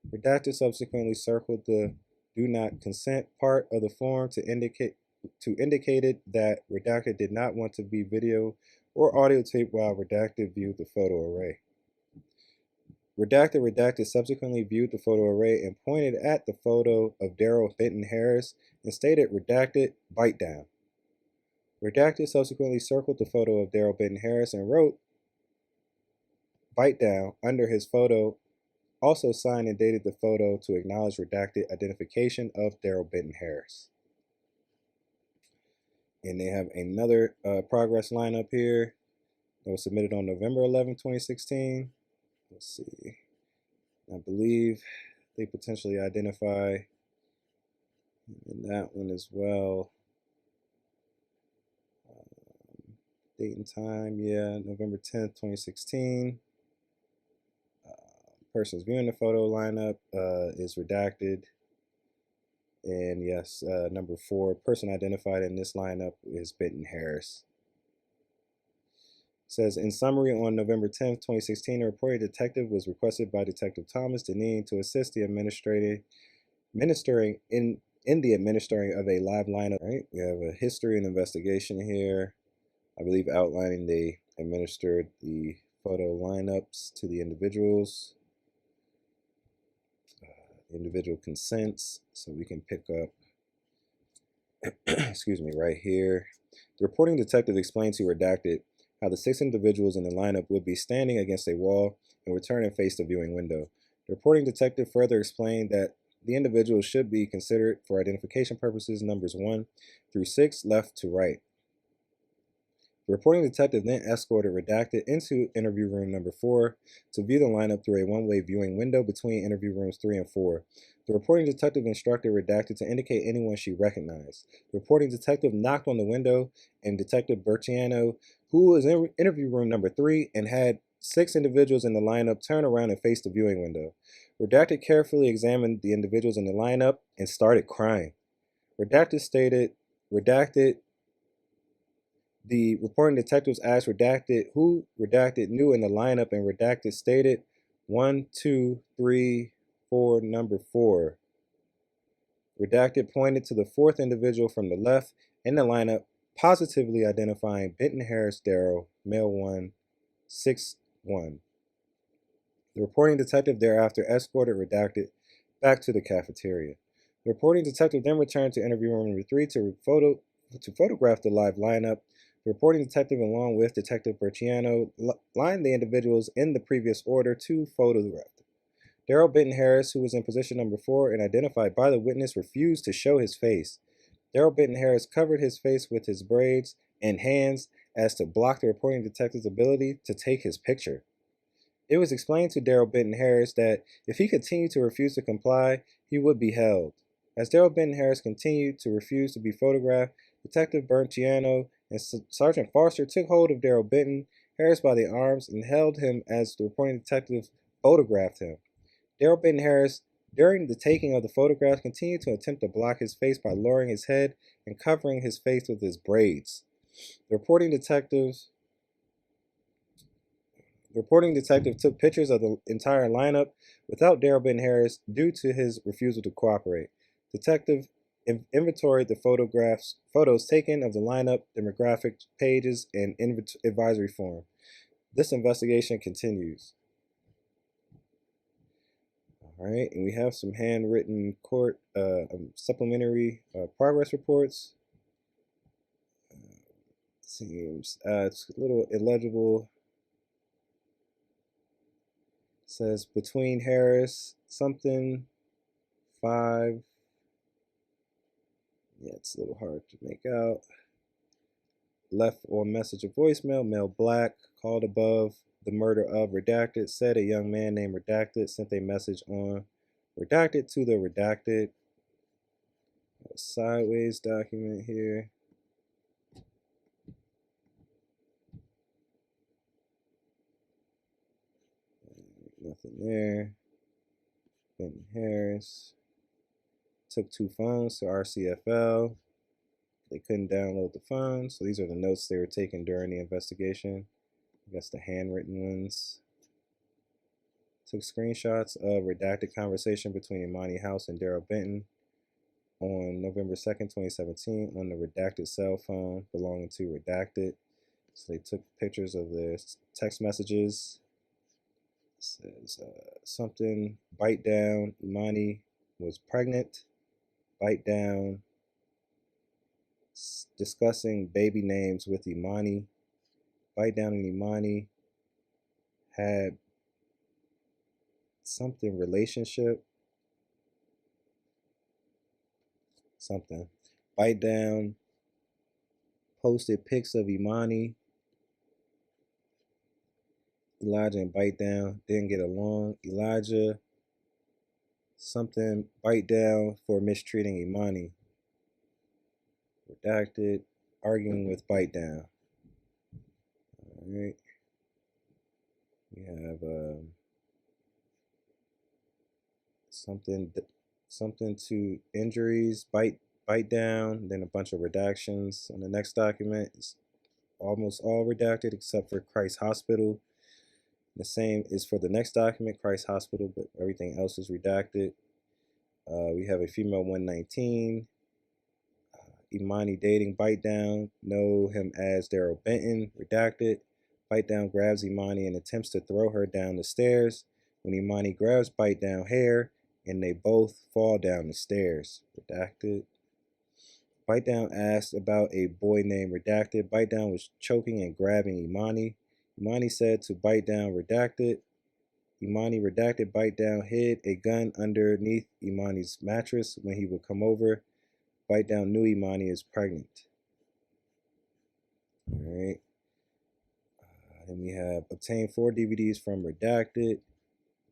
Redacted subsequently circled the do not consent part of the form to indicated that Redacted did not want to be video or audio taped while Redacted viewed the photo array. Redacted subsequently viewed the photo array and pointed at the photo of Daryl Benton Harris and stated Redacted bite down. Redacted subsequently circled the photo of Daryl Benton Harris and wrote bite down under his photo also signed and dated the photo to acknowledge redacted identification of Daryl Benton Harris. And they have another progress lineup here that was submitted on November 11, 2016. Let's see. I believe they potentially identify in that one as well. Date and time, yeah, November 10th, 2016. Persons viewing the photo lineup is redacted. And yes, number 4, person identified in this lineup is Benton Harris. It says, in summary, on November 10th, 2016, a reporting detective was requested by Detective Thomas Deneen to assist the administering in the administering of a live lineup. Right? We have a history and investigation here. I believe outlining they administered the photo lineups to the individuals. Individual consents, so we can pick up, excuse me, right here. The reporting detective explained to Redacted how the 6 individuals in the lineup would be standing against a wall and would turn and face the viewing window. The reporting detective further explained that the individuals should be considered for identification purposes numbers 1 through 6, left to right. The reporting detective then escorted Redacted into interview room number 4 to view the lineup through a one-way viewing window between interview rooms 3 and 4. The reporting detective instructed Redacted to indicate anyone she recognized. The reporting detective knocked on the window, and Detective Berciano, who was in interview room number 3 and had 6 individuals in the lineup, turned around and faced the viewing window. Redacted carefully examined the individuals in the lineup and started crying. The reporting detectives asked Redacted who Redacted knew in the lineup, and Redacted stated 1, 2, 3, 4, number 4. Redacted pointed to the 4th individual from the left in the lineup, positively identifying Benton Harris Daryl, male 1, 6, 1. The reporting detective thereafter escorted Redacted back to the cafeteria. The reporting detective then returned to interview room number 3 to photograph the live lineup. The reporting detective, along with Detective Berciano, lined the individuals in the previous order to photograph them. Daryl Benton Harris, who was in position number 4 and identified by the witness, refused to show his face. Daryl Benton Harris covered his face with his braids and hands as to block the reporting detective's ability to take his picture. It was explained to Daryl Benton Harris that if he continued to refuse to comply, he would be held. As Daryl Benton Harris continued to refuse to be photographed, Detective Berciano and Sergeant Foster took hold of Daryl Benton Harris by the arms and held him as the reporting detective photographed him. Daryl Benton Harris, during the taking of the photograph, continued to attempt to block his face by lowering his head and covering his face with his braids. The reporting detective took pictures of the entire lineup without Daryl Benton Harris due to his refusal to cooperate. Detective inventoried the photos taken of the lineup, demographic pages, and advisory form. This investigation continues. All right, and we have some handwritten court supplementary progress reports. Seems it's a little illegible. It says between Harris something 5. Yeah, it's a little hard to make out. Left on message of voicemail, male black, called above the murder of Redacted, said a young man named Redacted sent a message on Redacted to the Redacted. A sideways document here. Nothing there. Benton Harris took 2 phones to RCFL. They couldn't download the phones, so these are the notes they were taking during the investigation. I guess the handwritten ones. Took screenshots of redacted conversation between Emani House and Daryl Benton on November 2nd, 2017 on the redacted cell phone belonging to Redacted. So they took pictures of their text messages. It says something, bite down, Emani was pregnant, bite down, discussing baby names with Emani, bite down, and Emani had something relationship. Something. Bite down. Posted pics of Emani. Elijah and bite down. Didn't get along. Elijah. Something. Bite down for mistreating Emani. Redacted. Arguing with bite down. Alright. We have something to injuries, bite down, then a bunch of redactions. On the next document, it's almost all redacted except for Christ Hospital. The same is for the next document, Christ Hospital, but everything else is redacted. We have a female 119. Emani dating, bite down, know him as Daryl Benton, redacted. Bite down grabs Emani and attempts to throw her down the stairs. When Emani grabs bite down hair, and they both fall down the stairs, redacted. Bite down asked about a boy named redacted. Bite down was choking and grabbing Emani. Emani said to bite down, redacted. Emani redacted, bite down hid a gun underneath Imani's mattress when he would come over. Bite down knew Emani is pregnant. All right. Then we have obtained 4 DVDs from redacted.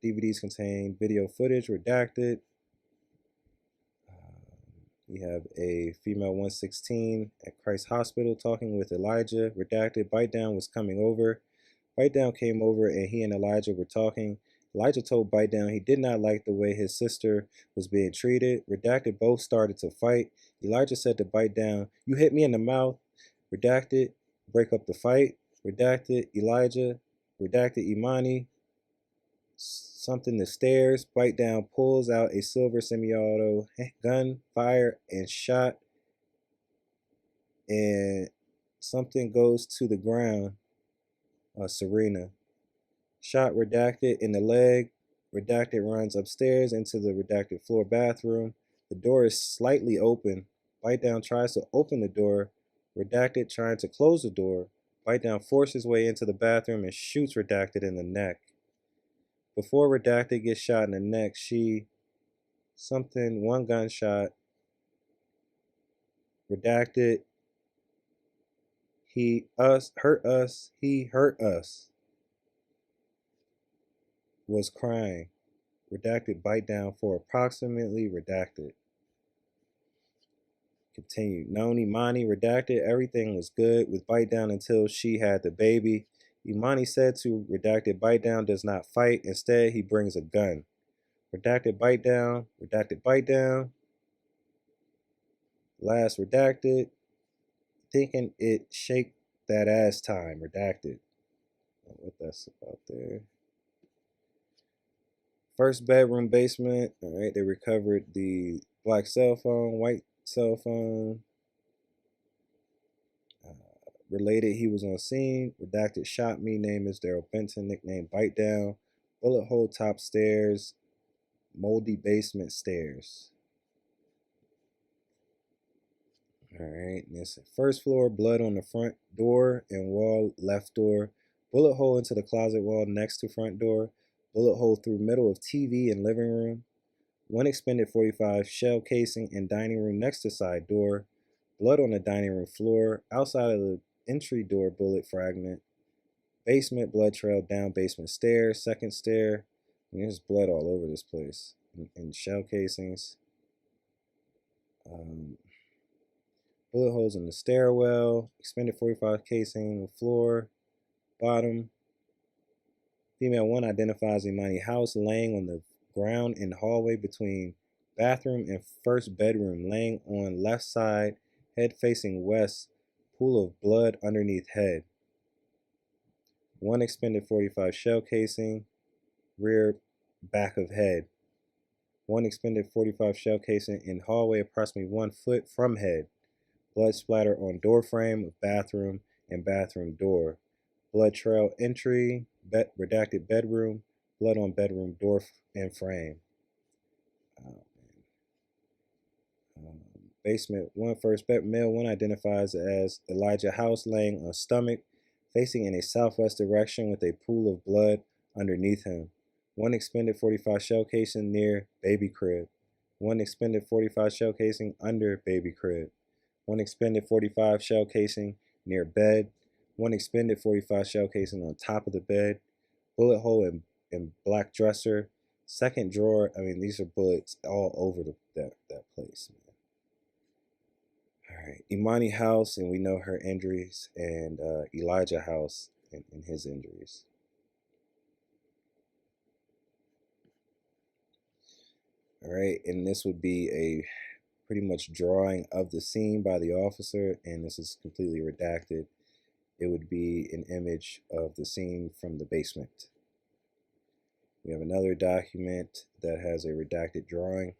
DVDs contain video footage, redacted. We have a female 116 at Christ Hospital talking with Elijah, redacted. Bite down was coming over. Bite down came over and he and Elijah were talking. Elijah told Bite down he did not like the way his sister was being treated. Redacted both started to fight. Elijah said to Bite down, "You hit me in the mouth." Redacted, break up the fight. Redacted, Elijah. Redacted, Emani. Something the stairs. Bite down pulls out a silver semi-auto gun, fire and shot, and something goes to the ground. Serena. Shot redacted in the leg. Redacted runs upstairs into the redacted floor bathroom. The door is slightly open. Bite down tries to open the door. Redacted trying to close the door. Bite down forces his way into the bathroom and shoots redacted in the neck. Before redacted gets shot in the neck, one gunshot. Redacted, he hurt us. Was crying. Redacted, bite down for approximately, redacted. Continued. Known Emani, redacted, everything was good with bite down until she had the baby. Emani said to redacted, bite down does not fight. Instead, he brings a gun. Redacted, bite down. Redacted, bite down. Last redacted. Thinking it shake that ass time. Redacted. What that's about there. First bedroom basement. All right, they recovered the black cell phone, white cell phone. Related, he was on scene. Redacted, shot me. Name is Daryl Benton. Nickname Bite Down. Bullet hole top stairs. Moldy basement stairs. All right. This first floor. Blood on the front door and wall left door. Bullet hole into the closet wall next to front door. Bullet hole through middle of TV and living room. One expended .45 shell casing in dining room next to side door. Blood on the dining room floor. Outside of the entry door bullet fragment. Basement blood trail down basement stairs. Second stair. And there's blood all over this place. And shell casings. Bullet holes in the stairwell. Expended .45 casing on the floor. Bottom. Female 1 identifies Emani house laying on the ground in the hallway between bathroom and first bedroom, laying on left side, head facing west, pool of blood underneath head. One expended .45 shell casing, rear back of head. One expended .45 shell casing in hallway approximately 1 foot from head. Blood splatter on door frame of bathroom and bathroom door. Blood trail entry, redacted bedroom, blood on bedroom door and frame. Basement 1, first bed, male 1 identifies as Elijah House, laying on stomach, facing in a southwest direction with a pool of blood underneath him. 1 expended 45 shell casing near baby crib. 1 expended 45 shell casing under baby crib. 1 expended 45 shell casing near bed. 1 expended 45 shell casing on top of the bed. Bullet hole in black dresser. Second drawer. I mean, these are bullets all over that place, man. All right, Emani house, and we know her injuries, and Elijah house and his injuries. All right, and this would be a pretty much drawing of the scene by the officer, and this is completely redacted. It would be an image of the scene from the basement. We have another document that has a redacted drawing,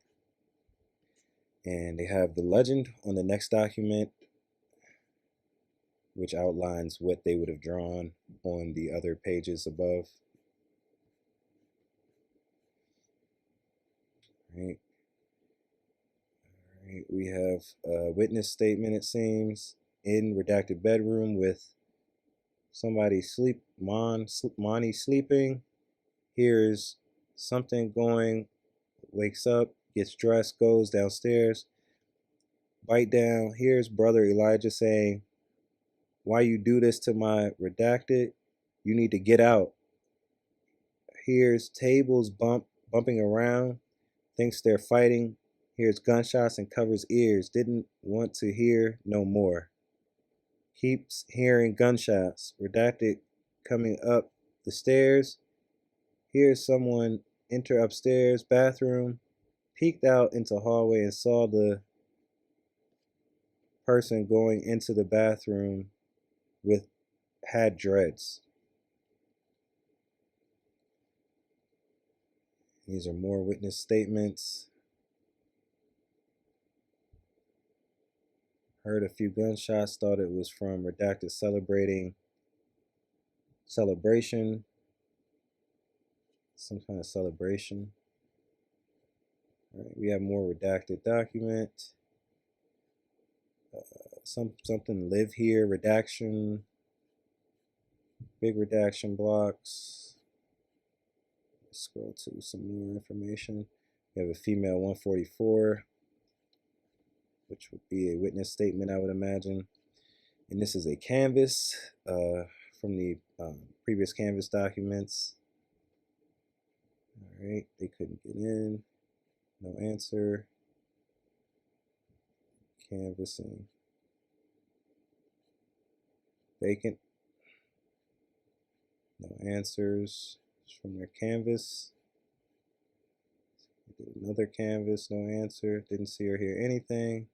and they have the legend on the next document, which outlines what they would have drawn on the other pages above. All right. All right. We have a witness statement, it seems, in redacted bedroom with somebody Mani sleeping. Hears something going, wakes up, gets dressed, goes downstairs. Bite down. Here's brother Elijah saying, "Why you do this to my redacted? You need to get out." Hears tables bumping around. Thinks they're fighting. Hears gunshots and covers ears. Didn't want to hear no more. Keeps hearing gunshots. Redacted coming up the stairs. Hears someone enter upstairs, bathroom. Peeked out into hallway and saw the person going into the bathroom had dreads. These are more witness statements. Heard a few gunshots, thought it was from redacted celebration. Some kind of celebration. All right, we have more redacted document. Something live here, redaction. Big redaction blocks. Scroll to some more information. We have a female 144, which would be a witness statement, I would imagine. And this is a canvas from the previous canvas documents. All right, they couldn't get in. No answer. Canvassing. Vacant. No answers from their canvas. Did another canvas, no answer. Didn't see or hear anything.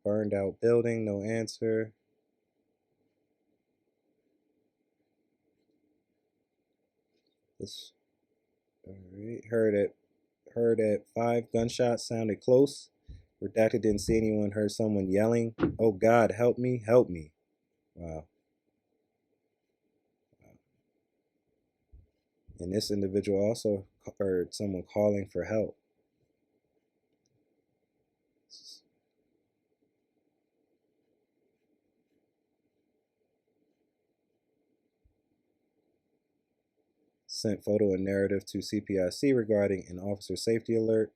Burned out building, no answer. This, all right. Heard at 5 gunshots, sounded close. Redacted didn't see anyone. Heard someone yelling, "Oh God, help me, help me!" Wow. And this individual also heard someone calling for help. Sent photo and narrative to CPIC regarding an officer safety alert.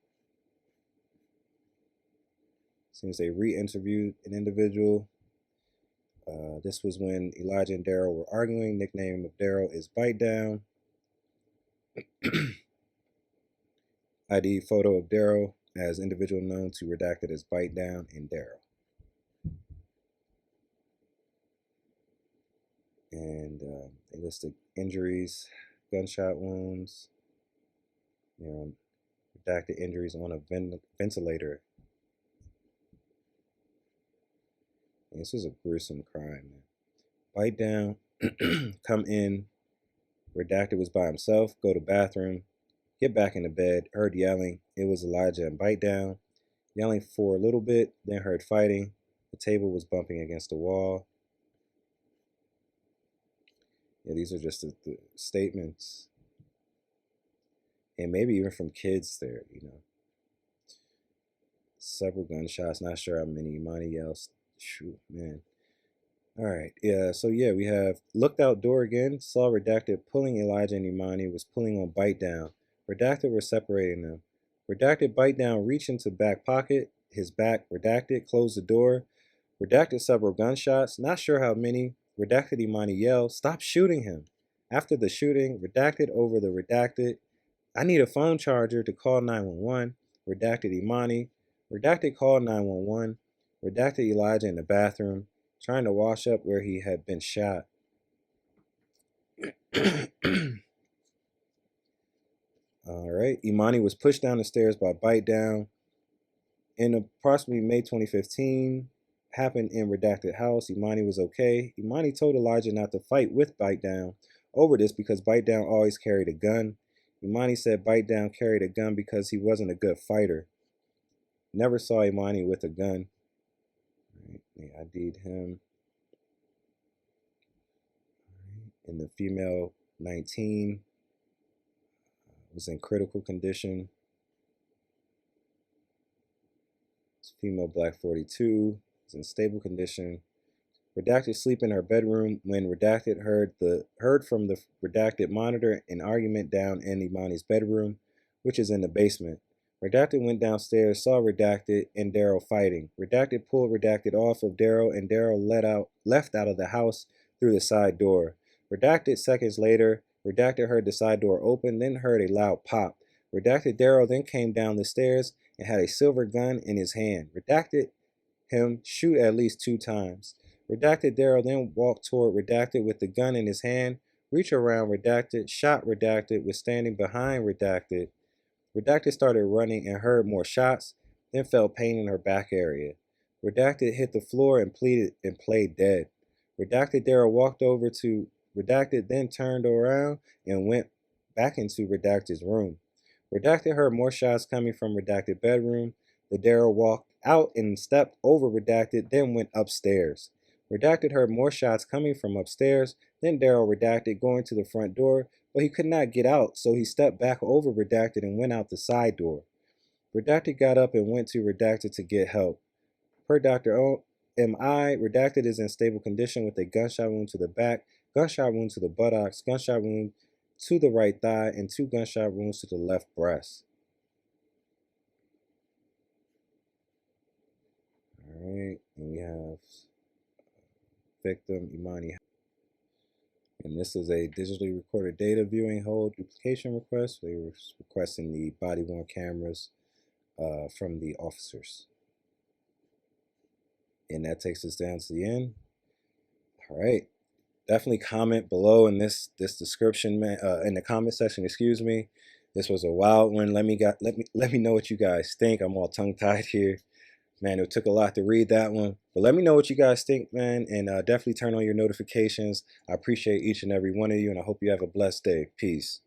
Seems they re-interviewed an individual. This was when Elijah and Daryl were arguing. Nickname of Daryl is Bite Down. ID photo of Daryl as individual known to redacted as Bite Down and Daryl. And they listed injuries, gunshot wounds, redacted injuries on a ventilator. And this was a gruesome crime, man. Bite Down, come in, redacted was by himself, go to bathroom, get back into bed, heard yelling. It was Elijah and Bite Down. Yelling for a little bit, then heard fighting. The table was bumping against the wall. Yeah, these are just the statements. And maybe even from kids there, Several gunshots, not sure how many. Emani yells. Shoot, man. All right, yeah, so yeah, we have looked outdoor again, saw Redacted pulling Elijah and Emani, was pulling on Bite Down. Redacted were separating them. Redacted Bite Down reached into back pocket, his back, Redacted closed the door. Redacted several gunshots, not sure how many. Redacted Emani yelled, "Stop shooting him." After the shooting, Redacted over the Redacted, "I need a phone charger to call 911. Redacted Emani. Redacted called 911. Redacted Elijah in the bathroom, trying to wash up where he had been shot. All right. Emani was pushed down the stairs by Bite Down. In approximately May 2015, happened in Redacted House. Emani was okay. Emani told Elijah not to fight with Bite Down over this because Bite Down always carried a gun. Emani said Bite Down carried a gun because he wasn't a good fighter. Never saw Emani with a gun. Right, they ID'd him. And the female 19 was in critical condition. Female black 42 is in stable condition. Redacted sleep in her bedroom when Redacted heard from the Redacted monitor an argument down in Imani's bedroom, which is in the basement. Redacted went downstairs, saw Redacted and Daryl fighting. Redacted pulled Redacted off of Daryl, and Daryl left out of the house through the side door. Redacted seconds later, Redacted heard the side door open, then heard a loud pop. Redacted Daryl then came down the stairs and had a silver gun in his hand. Redacted him shoot at least 2 times. Redacted Daryl then walked toward Redacted with the gun in his hand, reached around Redacted, shot Redacted, was standing behind Redacted. Redacted started running and heard more shots, then felt pain in her back area. Redacted hit the floor and played dead. Redacted Daryl walked over to Redacted, then turned around and went back into Redacted's room. Redacted heard more shots coming from Redacted bedroom. The Daryl walked out and stepped over Redacted, then went upstairs. Redacted heard more shots coming from upstairs, then Daryl Redacted going to the front door, but he could not get out, so he stepped back over Redacted and went out the side door. Redacted got up and went to Redacted to get help. Per Dr. M.I., Redacted is in stable condition with a gunshot wound to the back, gunshot wound to the buttocks, gunshot wound to the right thigh, and 2 gunshot wounds to the left breast. All right, and we have victim Emani. And this is a digitally recorded data viewing hold duplication request. They were requesting the body-worn cameras from the officers. And that takes us down to the end. All right. Definitely comment below in this description, man, in the comment section, excuse me. This was a wild one. Let me know what you guys think. I'm all tongue-tied here. Man, it took a lot to read that one. But let me know what you guys think, man. And definitely turn on your notifications. I appreciate each and every one of you, and I hope you have a blessed day. Peace.